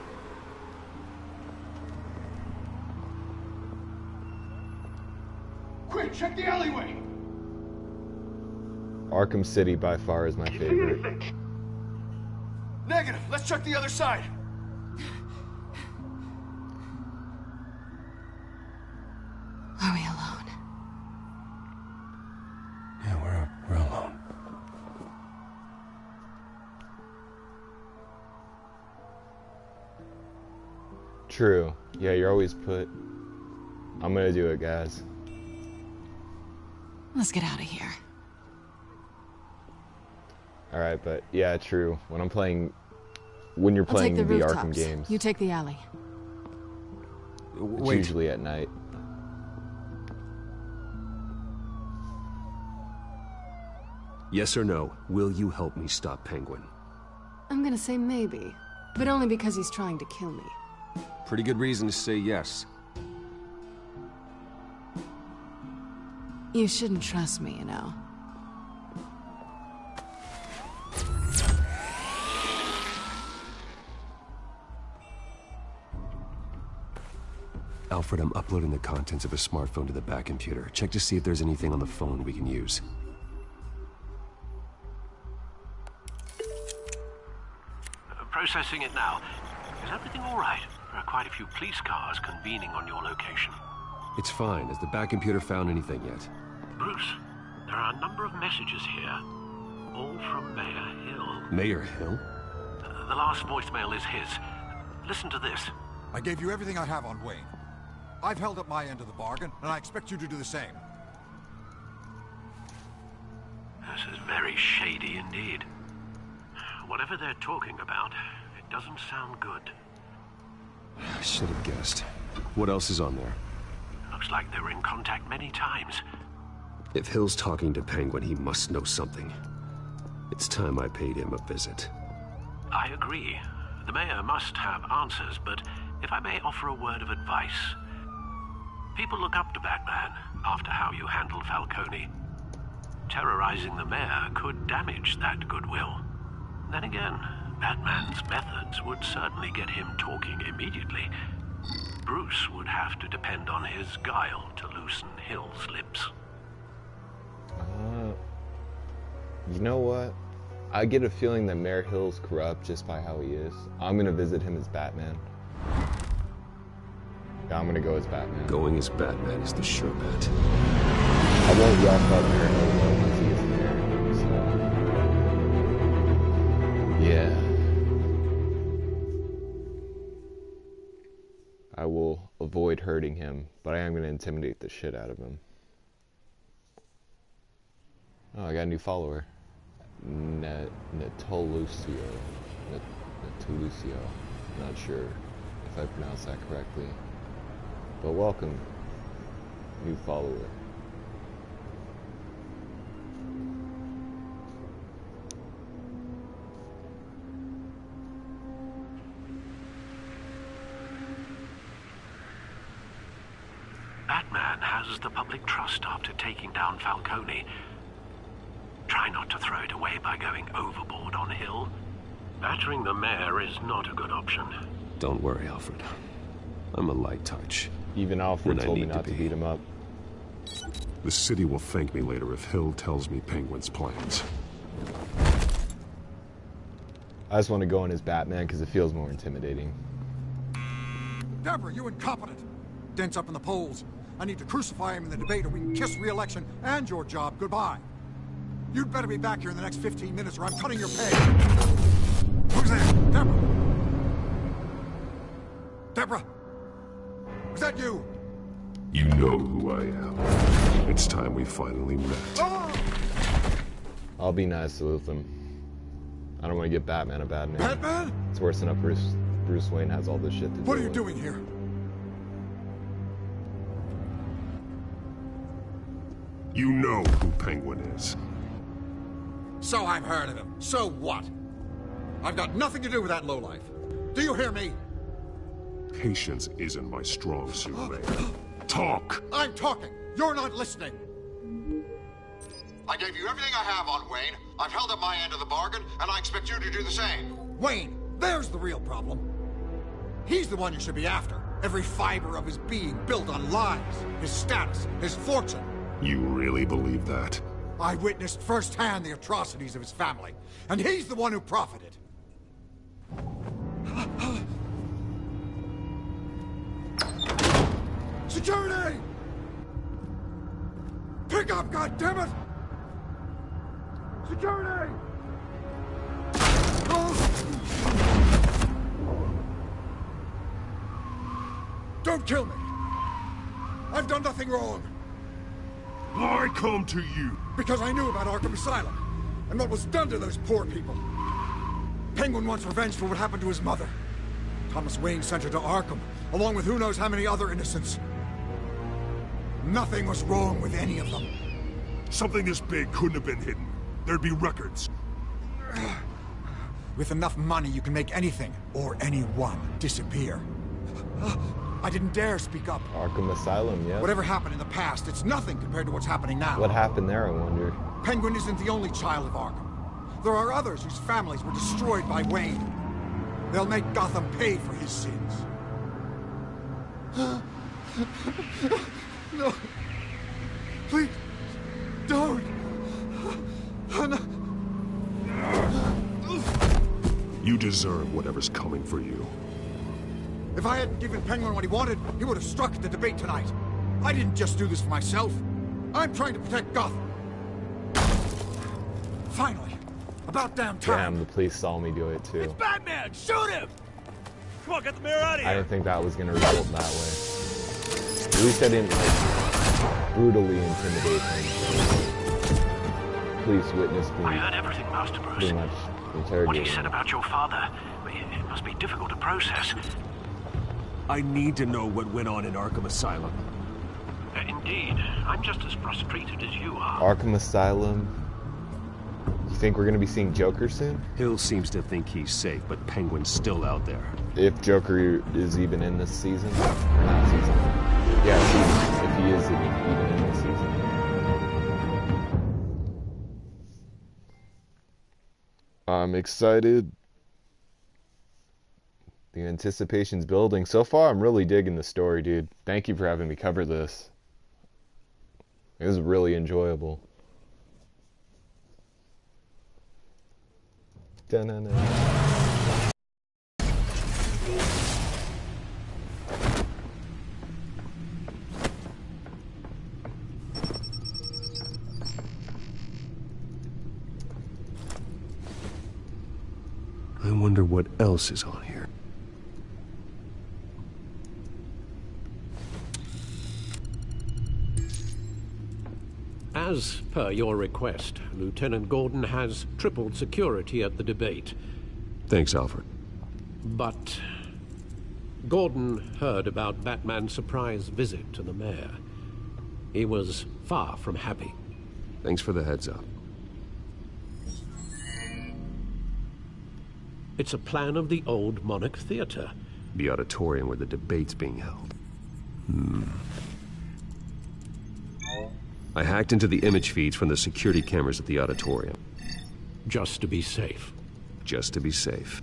Quick, check the alleyway! Arkham City by far is my favorite. Negative. Let's check the other side. Are we alone? Yeah, we're alone. True. Yeah, you're always put. I'm gonna do it, guys. Let's get out of here. Alright, but yeah, true. When you're playing the Arkham games, You take the alley. it's usually at night. Yes or no, will you help me stop Penguin? I'm gonna say maybe, but only because he's trying to kill me. Pretty good reason to say yes. You shouldn't trust me, you know. Alfred, I'm uploading the contents of a smartphone to the back computer. Check to see if there's anything on the phone we can use. Processing it now. Is everything all right? There are quite a few police cars convening on your location. It's fine. Has the back computer found anything yet? Bruce, there are a number of messages here, all from Mayor Hill. Mayor Hill? The last voicemail is his. Listen to this. I gave you everything I have on Wayne. I've held up my end of the bargain, and I expect you to do the same. This is very shady indeed. Whatever they're talking about, it doesn't sound good. I should have guessed. What else is on there? Looks like they were in contact many times. If Hill's talking to Penguin, he must know something. It's time I paid him a visit. I agree. The mayor must have answers, but if I may offer a word of advice. People look up to Batman after how you handled Falcone. terrorizing the mayor could damage that goodwill. Then again, Batman's methods would certainly get him talking immediately. Bruce would have to depend on his guile to loosen Hill's lips. You know what? I get a feeling that Mayor Hill's corrupt just by how he is. I'm gonna visit him as Batman. Yeah, I'm gonna go as Batman. Going as Batman is the sure bet. I won't rough up Mayor Hill once he gets there, so... yeah. I will avoid hurting him, but I am gonna intimidate the shit out of him. Oh, I got a new follower. Netolucio. Not sure if I pronounced that correctly. But welcome, new follower. Batman has the public trust after taking down Falcone. Try not to throw it away by going overboard on Hill. Battering the mayor is not a good option. Don't worry, Alfred. I'm a light touch. Even Alfred told me not to beat him up. The city will thank me later if Hill tells me Penguin's plans. I just want to go in as Batman because it feels more intimidating. Deborah, you incompetent! Dents up in the polls. I need to crucify him in the debate or we can kiss re-election and your job goodbye. You'd better be back here in the next 15 minutes or I'm cutting your pay. Who's there? Deborah? Deborah? Is that you? You know who I am. It's time we finally met. Oh! I'll be nice with him. I don't want to get Batman a bad name. Batman? It's worse enough Bruce Wayne has all this shit to do. What are you doing here? You know who Penguin is. So I've heard of him. So what? I've got nothing to do with that lowlife. Do you hear me? Patience isn't my strong suit, Mayor. Talk! I'm talking. You're not listening. I gave you everything I have on Wayne. I've held up my end of the bargain, and I expect you to do the same. Wayne, there's the real problem. He's the one you should be after. Every fiber of his being built on lies, his status, his fortune. You really believe that? I witnessed firsthand the atrocities of his family, and he's the one who profited. Security! Pick up, goddammit! Security! Oh. Don't kill me! I've done nothing wrong! I come to you! Because I knew about Arkham Asylum, and what was done to those poor people. Penguin wants revenge for what happened to his mother. Thomas Wayne sent her to Arkham, along with who knows how many other innocents. Nothing was wrong with any of them. Something this big couldn't have been hidden. There'd be records. With enough money, you can make anything, or anyone, disappear. I didn't dare speak up. Arkham Asylum, yeah. Whatever happened in the past, it's nothing compared to what's happening now. What happened there, I wonder? Penguin isn't the only child of Arkham. There are others whose families were destroyed by Wayne. They'll make Gotham pay for his sins. No. Please, don't. You deserve whatever's coming for you. If I hadn't given Penguin what he wanted, he would have struck at the debate tonight. I didn't just do this for myself. I'm trying to protect Gotham. Finally, about damn time. Damn, the police saw me do it too. It's Batman! Shoot him! Come on, get the mayor out of here! I didn't think that was gonna result that way. At least I didn't, like, brutally intimidate him. Police witnessed me. I heard everything, Master Bruce. Pretty much interrogating. What he said about your father, it must be difficult to process. I need to know what went on in Arkham Asylum. Indeed. I'm just as frustrated as you are. Arkham Asylum. You think we're gonna be seeing Joker soon? Hill seems to think he's safe, but Penguin's still out there. If Joker is even in this season? Not season. Yeah, if he is even in this season. I'm excited. The anticipation's building. So far, I'm really digging the story, dude. Thank you for having me cover this. It was really enjoyable. Da-na-na. I wonder what else is on here. As per your request, Lieutenant Gordon has tripled security at the debate. Thanks, Alfred. But Gordon heard about Batman's surprise visit to the mayor. He was far from happy. Thanks for the heads up. It's a plan of the old Monarch Theater. The auditorium where the debate's being held. I hacked into the image feeds from the security cameras at the auditorium. Just to be safe. Just to be safe.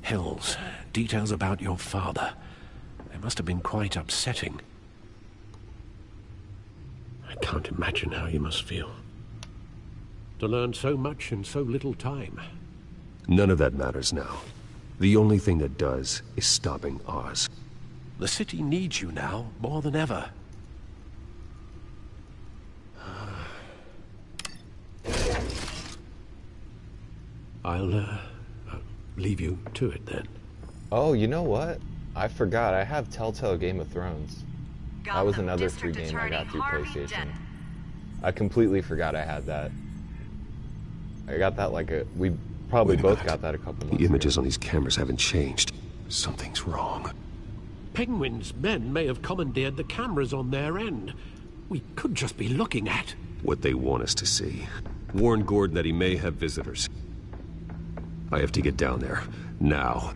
Hills, details about your father. They must have been quite upsetting. I can't imagine how you must feel. To learn so much in so little time. None of that matters now. The only thing that does is stopping Oz. The city needs you now, more than ever. I'll leave you to it then. Oh, you know what? I forgot. I have Telltale Game of Thrones. That was another free game I got through PlayStation. I completely forgot I had that. I got that we probably both got that a couple months ago. The images on these cameras haven't changed. Something's wrong. Penguin's men may have commandeered the cameras on their end. We could just be looking at what they want us to see. Warn Gordon that he may have visitors. I have to get down there. Now.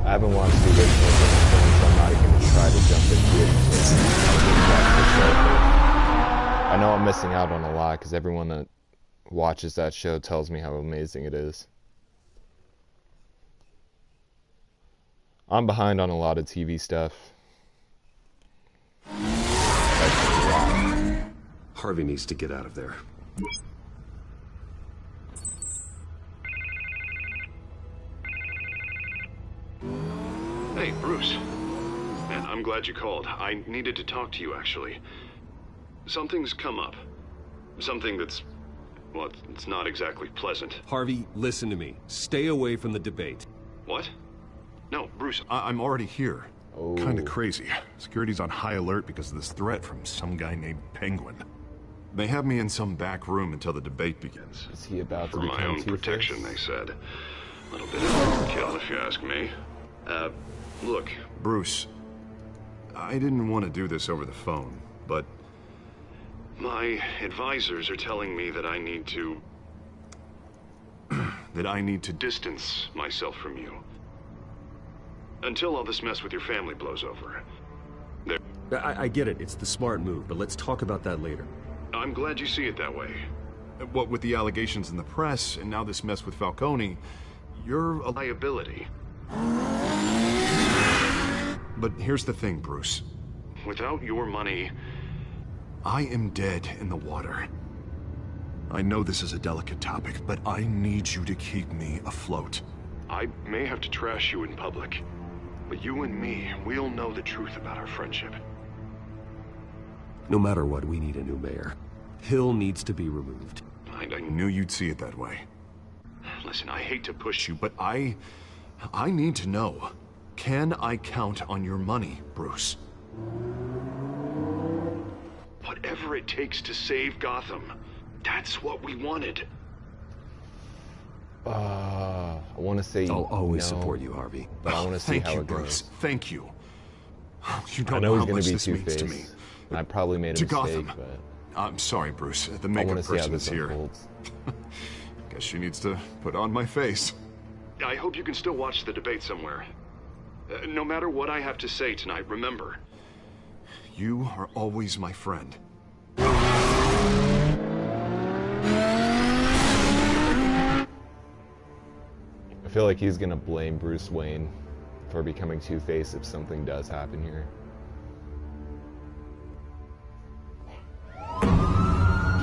I haven't watched the original Game of Thrones, so I'm not going to try to jump into it. I know I'm missing out on a lot, because everyone that watches that show tells me how amazing it is. I'm behind on a lot of TV stuff. Harvey needs to get out of there. Hey, Bruce. Man, I'm glad you called. I needed to talk to you, actually. Something's come up. Something that's... well, it's not exactly pleasant. Harvey, listen to me. Stay away from the debate. What? No, Bruce. I'm already here. Oh. Kinda crazy. Security's on high alert because of this threat from some guy named Penguin. They have me in some back room until the debate begins. Is he about to For my own protection, they said. A little bit of overkill, if you ask me. Look. Bruce, I didn't want to do this over the phone, but... my advisors are telling me that I need to... that I need to distance myself from you. Until all this mess with your family blows over. I get it. It's the smart move, but let's talk about that later. I'm glad you see it that way. What with the allegations in the press, and now this mess with Falcone, you're a liability. But here's the thing, Bruce. Without your money... I am dead in the water. I know this is a delicate topic, but I need you to keep me afloat. I may have to trash you in public, but you and me, we'll know the truth about our friendship. No matter what, we need a new mayor. Hill needs to be removed. I knew you'd see it that way. Listen, I hate to push you, but I need to know. Can I count on your money, Bruce? Whatever it takes to save Gotham. That's what we wanted. I want to say I'll always support you, Harvey. But I want to see how it Bruce. goes. Thank you. You I don't know know he's how much going to be this means to me. Two-Face. I probably made a To mistake, Gotham. but I'm sorry, Bruce. The I makeup want to see how person this is here. unfolds. Guess she needs to put on my face. I hope you can still watch the debate somewhere. No matter what I have to say tonight, remember, You are always my friend. I feel like he's gonna blame Bruce Wayne for becoming Two-Face if something does happen here.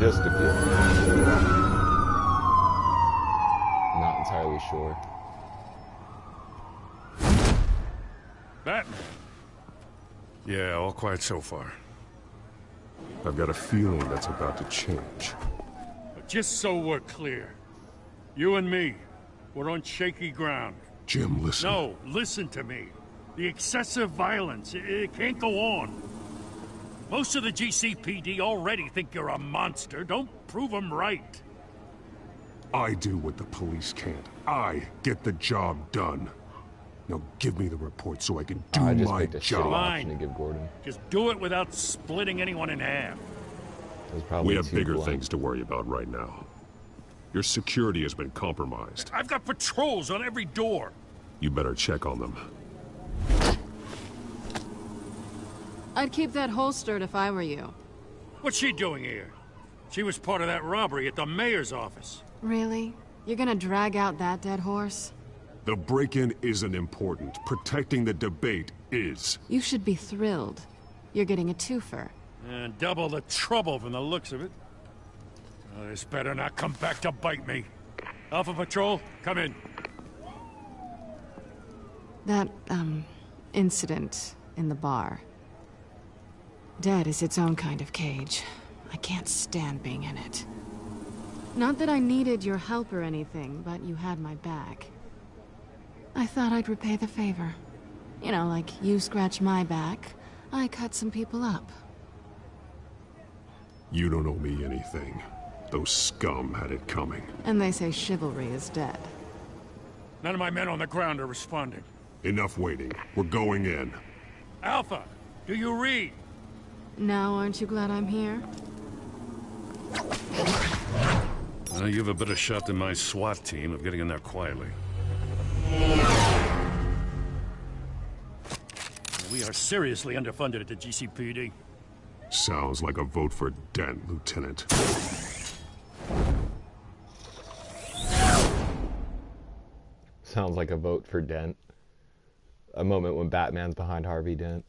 Just a few. Not entirely sure. Batman. Yeah, all quiet so far. I've got a feeling that's about to change. But just so we're clear, you and me, we're on shaky ground. Jim, listen. No, listen to me. The excessive violence, it can't go on. Most of the GCPD already think you're a monster. Don't prove them right. I do what the police can't. I get the job done. Now give me the report so I can do I just my picked a job. shitty option to give Gordon. Just do it without splitting anyone in half. We have bigger things to worry about right now. Your security has been compromised. I've got patrols on every door. You better check on them. I'd keep that holstered if I were you. What's she doing here? She was part of that robbery at the mayor's office. Really? You're gonna drag out that dead horse? The break-in isn't important. Protecting the debate is. You should be thrilled. You're getting a twofer. And double the trouble from the looks of it. Oh, this better not come back to bite me. Alpha Patrol, come in. That, incident in the bar. Dead is its own kind of cage. I can't stand being in it. Not that I needed your help or anything, but you had my back. I thought I'd repay the favor. You know, like you scratch my back, I cut some people up. You don't owe me anything. Those scum had it coming. And they say chivalry is dead. None of my men on the ground are responding. Enough waiting. We're going in. Alpha, do you read? Now aren't you glad I'm here? Well, you have a better shot than my SWAT team of getting in there quietly. We are seriously underfunded at the GCPD. Sounds like a vote for Dent, Lieutenant. Sounds like a vote for Dent. A moment when Batman's behind Harvey Dent.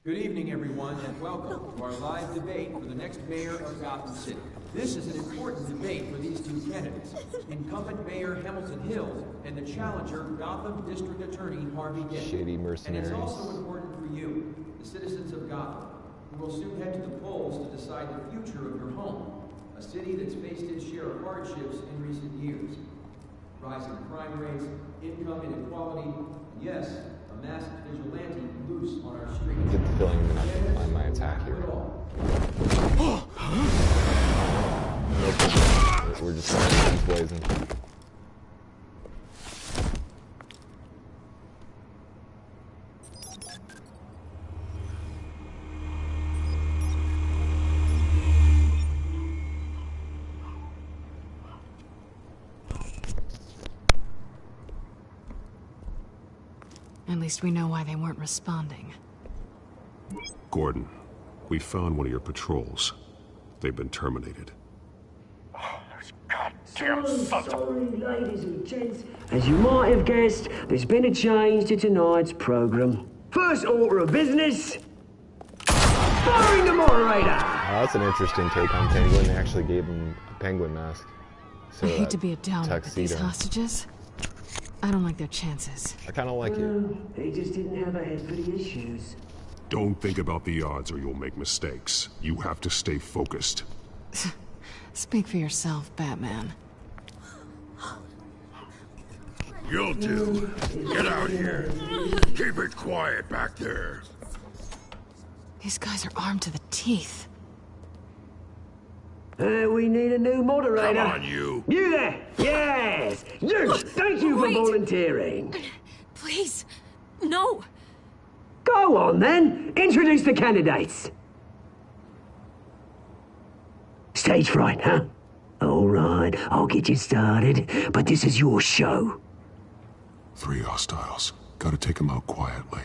Good evening, everyone, and welcome to our live debate for the next mayor of Gotham City. This is an important debate for these two candidates, incumbent Mayor Hamilton Hill and the challenger, Gotham District Attorney Harvey Dent. Shady mercenaries. And it's also important for you, the citizens of Gotham, who will soon head to the polls to decide the future of your home, a city that's faced its share of hardships in recent years. Rising crime rates, income inequality, and yes, a masked vigilante loose on our streets. I get the feeling I'm gonna have to find my attack here. Nope. We're just gonna keep blazing. At least we know why they weren't responding. Gordon, we found one of your patrols. They've been terminated. Sorry, ladies and gents. As you might have guessed, there's been a change to tonight's program. First order of business, firing the moderator. That's an interesting take on Penguin. They actually gave him a penguin mask. So I hate to be a downer with these tuxedo. hostages. I don't like their chances. I kind of like it. He just didn't have a head for the issues. Don't think about the odds or you'll make mistakes. You have to stay focused. Speak for yourself, Batman. You'll do. Get out here. Keep it quiet back there. These guys are armed to the teeth. We need a new moderator. Come on, you. You there! Yes! You! Thank you for volunteering. Please, no. Go on, then. Introduce the candidates. Stage fright, huh? All right, I'll get you started, but this is your show. 3 hostiles. Gotta take them out quietly.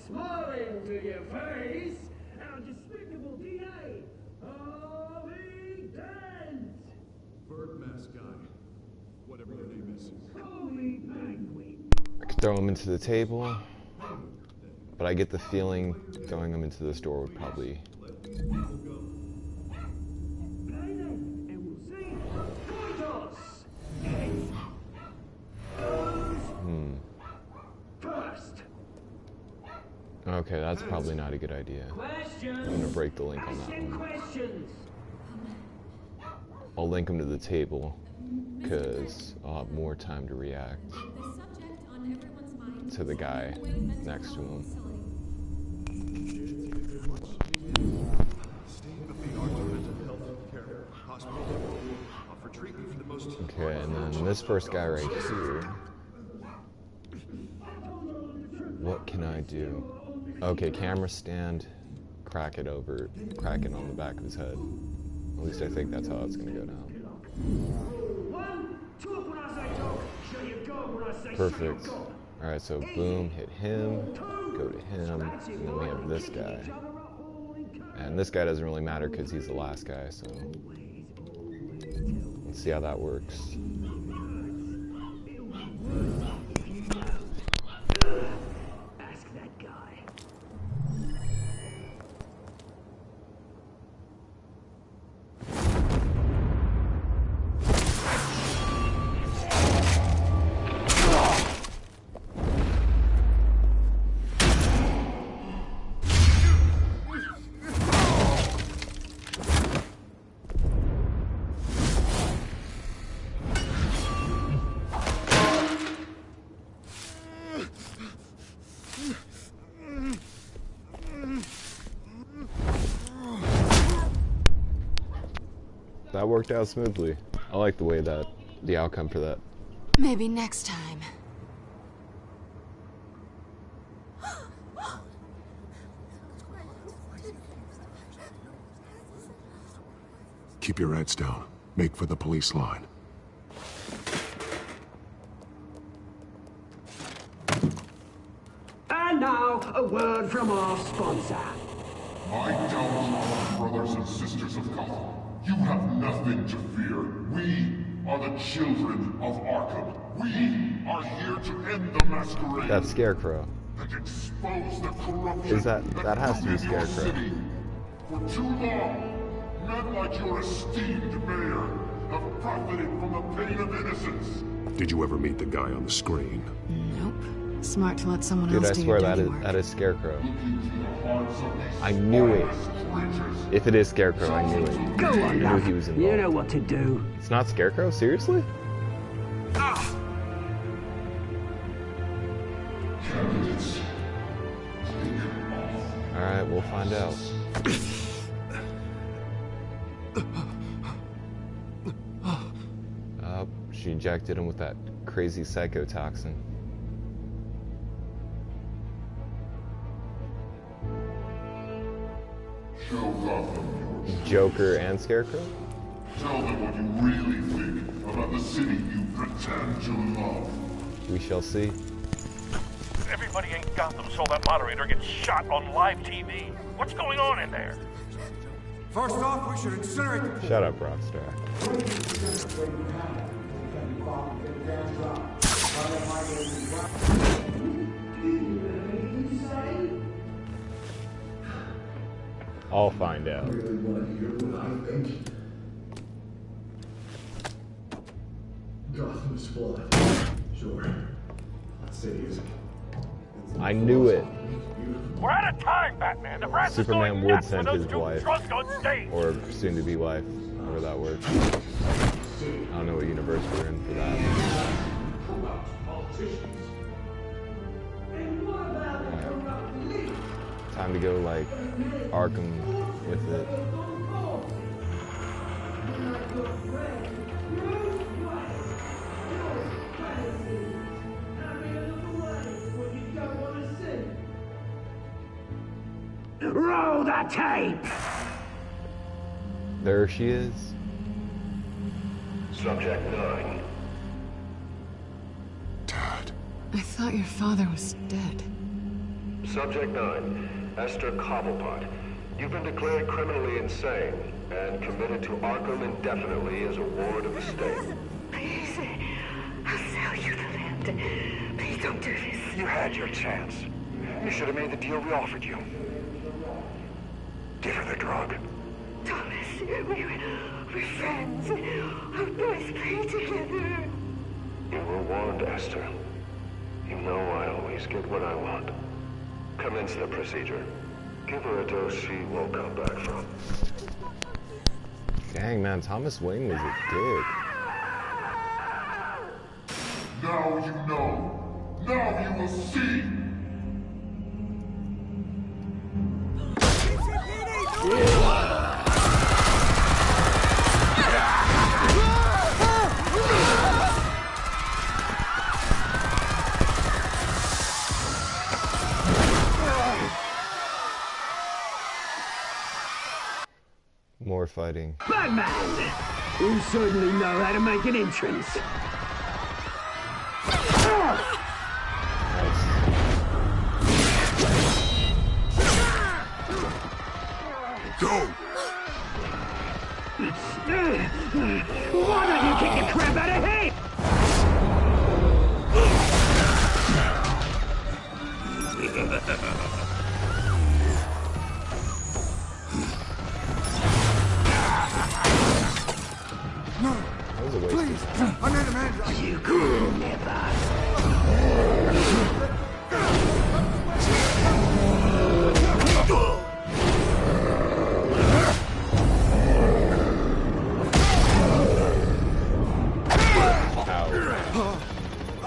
Smiling to your face, our despicable DA, Harvey Dent! Bird mask guy. Whatever your name is. Holy penguin! I could throw him into the table, but I get the feeling throwing him into this door would probably... Okay, that's probably not a good idea. I'm gonna break the link on that one. I'll link him to the table, because I'll have more time to react to the guy next to him. Okay, and then this first guy right here. What can I do? Okay, camera stand, crack it on the back of his head. At least I think that's how it's gonna go down. Perfect. Alright, so boom, hit him, go to him, and then we have this guy. And this guy doesn't really matter because he's the last guy, so let's see how that works. That worked out smoothly. I like the way that, the outcome for that. Maybe next time. Keep your heads down. Make for the police line. And now, a word from our sponsor. My Telltale brothers and sisters of Gotham, you have nothing to fear. We are the children of Arkham. We are here to end the masquerade. That's Scarecrow. And expose the corruption that has to be Scarecrow. City. For too long, men like your esteemed mayor have profited from the pain of innocence. Did you ever meet the guy on the screen? Nope. Smart to let someone Dude, else I do swear your dirty work. that is Scarecrow. I knew it. If it is Scarecrow, I knew it. Go on, I knew he was involved. You know what to do. It's not Scarecrow? Seriously? Alright, we'll find out. She injected him with that crazy psychotoxin. Show Gotham yours. Joker and Scarecrow? Tell them what you really think about the city you pretend to love. We shall see. Everybody in Gotham saw that moderator get shot on live TV. What's going on in there? First off, we should incinerate the... Shut up, Rockstar. I'll find out. Gotham's flawed. Sure. City is. I knew it. We're out of time, Batman. The brass Superman is would going nuts send with his those two wife, drunk on stage. or soon-to-be wife, however that works. I don't know what universe we're in for that. Time to go, like, Arkham with it. Roll that tape! There she is. Subject 9. Dad. I thought your father was dead. Subject 9, Esther Cobblepot. You've been declared criminally insane and committed to Arkham indefinitely as a ward of the state. Please, I'll sell you the land. Please don't do this. You had your chance. You should have made the deal we offered you. Give her the drug. Thomas, we're friends. Our boys play together. You were warned, Esther. You know I always get what I want. Commence the procedure. Give her a dose she won't come back from. Dang, man, Thomas Wayne was a dick. Now you know. Now you will see. More fighting. Batman! You certainly know how to make an entrance. Go! Why don't you kick the crap out of him? No! Please! I made a man! You could never!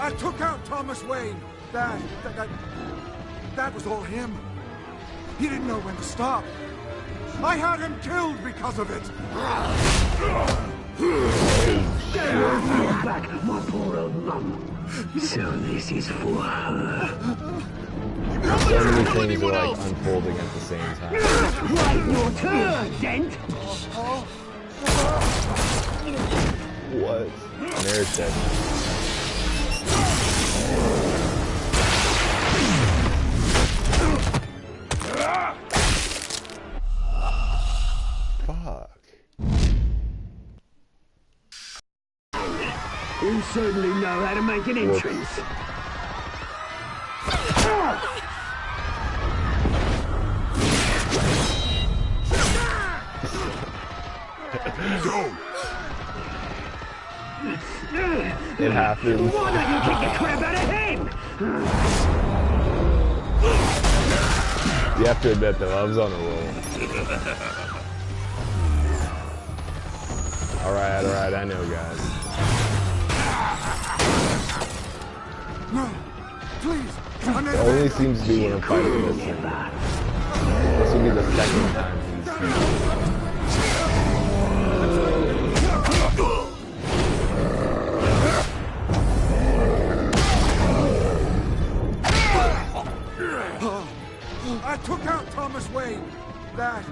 I took out Thomas Wayne. That was all him. He didn't know when to stop. I had him killed because of it. Back, my poor old mum. So this is for her. So many things are like unfolding at the same time. Right, your turn, Dent. What? And there's dead. Fuck. You certainly know how to make an entrance. Go! It happens. Why don't you kick the crap out of him? You have to admit though, I was on a roll. Alright, I know guys. No! Please! It only seems to be when I'm fighting this thing. This will be the second time he's I took out Thomas Wayne. That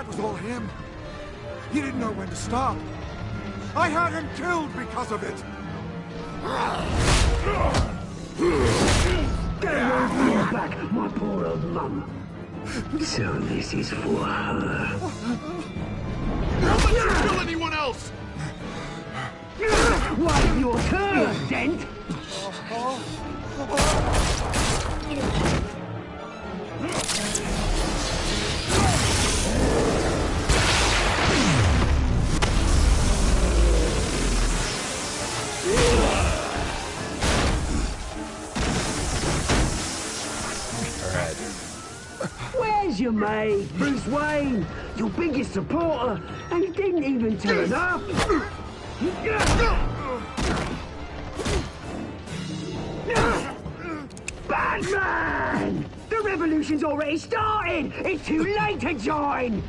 was all him. He didn't know when to stop. I had him killed because of it. Go back, my poor old mum. So this is for her. Don't let you kill anyone else! Why, your turn, Dent. Where's your mate, Bruce Wayne? Your biggest supporter, and he didn't even turn up. Batman! The revolution's already started! It's too late to join!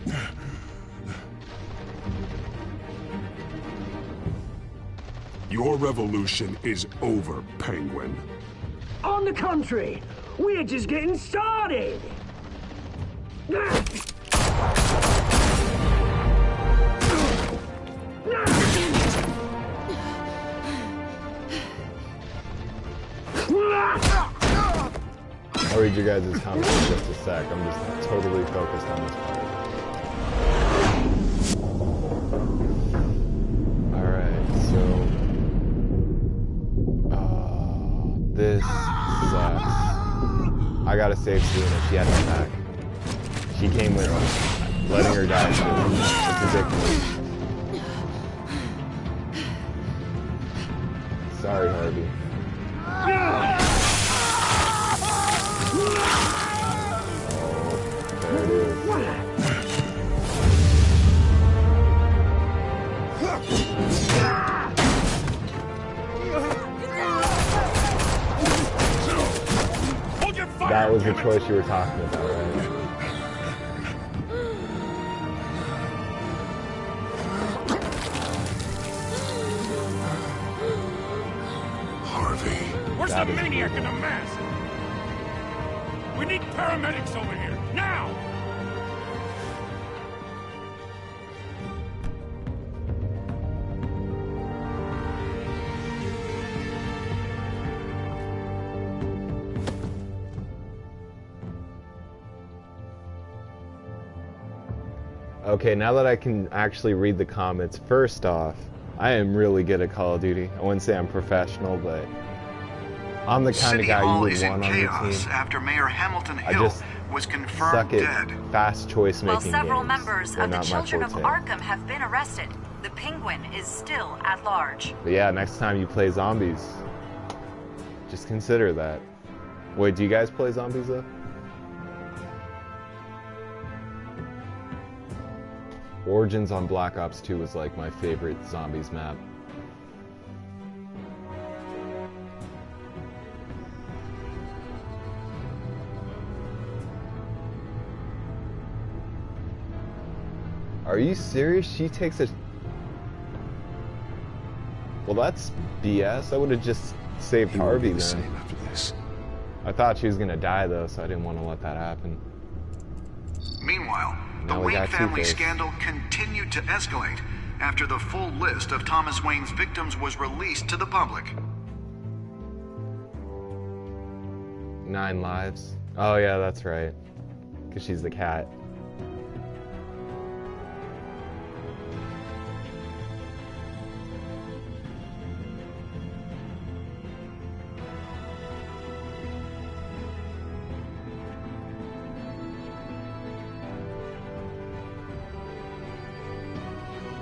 Your revolution is over, Penguin. On the contrary, we're just getting started! your guys' comments in just a sec. I'm just totally focused on this part. Alright, so... this sucks. I gotta save Selena. She had to back. She came with us. Letting her die is ridiculous. Sorry, Harvey. There it is. That was the choice you were talking about, right? Where's the maniac in the mask? We need paramedics over here, now! Okay, now that I can actually read the comments, first off, I am really good at Call of Duty. I wouldn't say I'm professional, but I'm the kind of guy you would want on your team. After Mayor Hamilton Hill was confirmed dead. Fast choice making. While several games. members They're of the not my Children of forte. Arkham have been arrested, the Penguin is still at large. But yeah, next time you play zombies, just consider that. Wait, do you guys play zombies though? Origins on Black Ops 2 was like my favorite zombies map. Are you serious? She takes a... Well, that's BS. I would have just saved Harvey then. After this. I thought she was gonna die though, so I didn't want to let that happen. Meanwhile, the Now we Wayne got family Two-Face. scandal continued to escalate after the full list of Thomas Wayne's victims was released to the public. 9 lives. Oh yeah, that's right. Because she's the cat.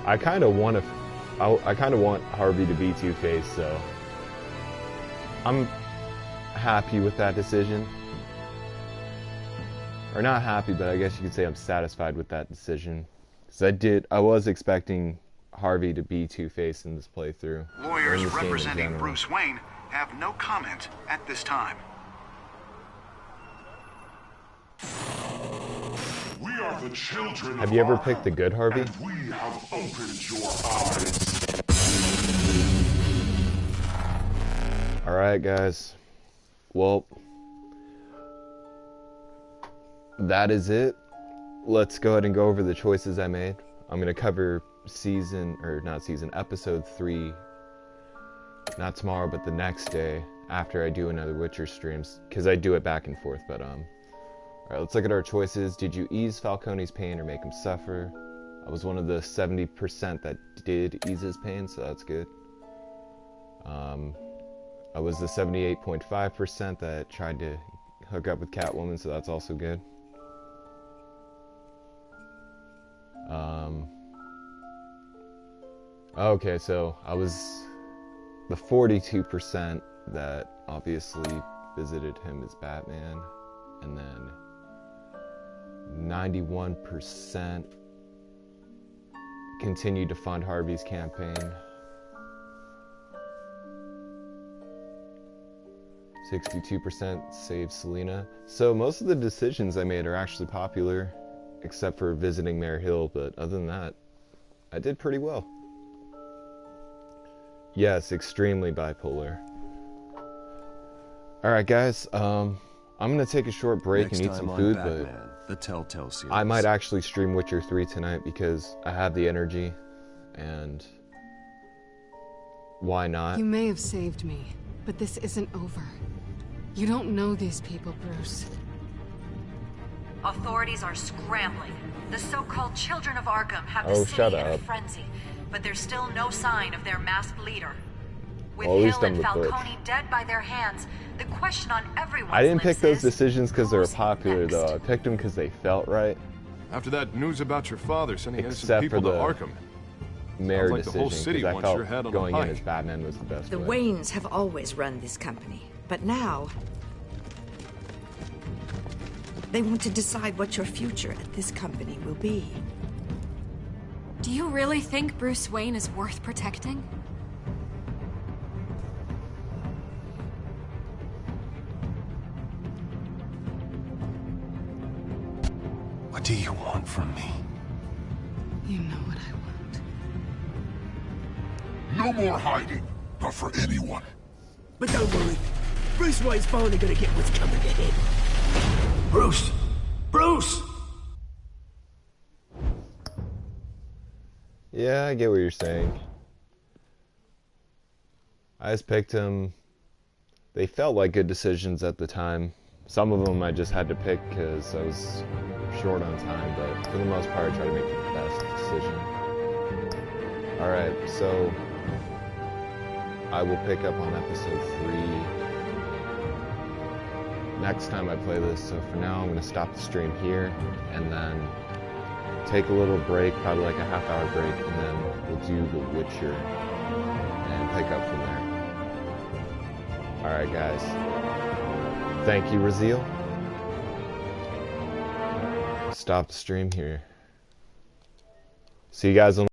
I kind of want Harvey to be Two-Face, so I'm happy with that decision. Or not happy, but I guess you could say I'm satisfied with that decision. Because I was expecting Harvey to be Two-Face in this playthrough. Lawyers or in this game in representing general. Bruce Wayne have no comment at this time. We are the children Have you ever picked the good Harvey? and we have opened your eyes. Alright guys, well, that is it. Let's go ahead and go over the choices I made. I'm going to cover episode 3, not tomorrow, but the next day after I do another Witcher streams, because I do it back and forth, but alright, let's look at our choices. Did you ease Falcone's pain or make him suffer? I was one of the 70% that did ease his pain, so that's good. I was the 78.5% that tried to hook up with Catwoman, so that's also good. Okay, so I was the 42% that obviously visited him as Batman, and then 91% continued to fund Harvey's campaign. 62% saved Selena. So most of the decisions I made are actually popular, except for visiting Mayor Hill, but other than that, I did pretty well. Yes, extremely bipolar. Alright guys, I'm gonna take a short break and eat some food, but the Telltale series. I might actually stream Witcher 3 tonight because I have the energy, and why not? You may have saved me, but this isn't over. You don't know these people, Bruce. Authorities are scrambling. The so-called Children of Arkham have the shut city in a up. frenzy, but there's still no sign of their masked leader. With Well, at least Hill I'm and the Butch. Falcone dead by their hands, the question on everyone's I didn't pick lips those is, decisions because they were who's popular, next? though. I picked them because they felt right. After that news about your father sending innocent Except people for to the Arkham. mayor Sounds like the whole decision, city because I wants your felt head on going the in pike. as Batman was the best The way. Waynes have always run this company, but now they want to decide what your future at this company will be. Do you really think Bruce Wayne is worth protecting? What do you want from me? You know what I want. No more hiding, not for anyone. But don't worry. Bruce Wayne's finally gonna get what's coming to him. Bruce! Bruce! Yeah, I get what you're saying. I just picked them. They felt like good decisions at the time. Some of them I just had to pick because I was short on time, but for the most part I try to make the best decision. Alright, so I will pick up on episode 3 next time I play this. So for now I'm going to stop the stream here and then take a little break, probably like a half-hour break, and then we'll do The Witcher and pick up from there. Alright guys, thank you Raziel. Stop the stream here. See you guys on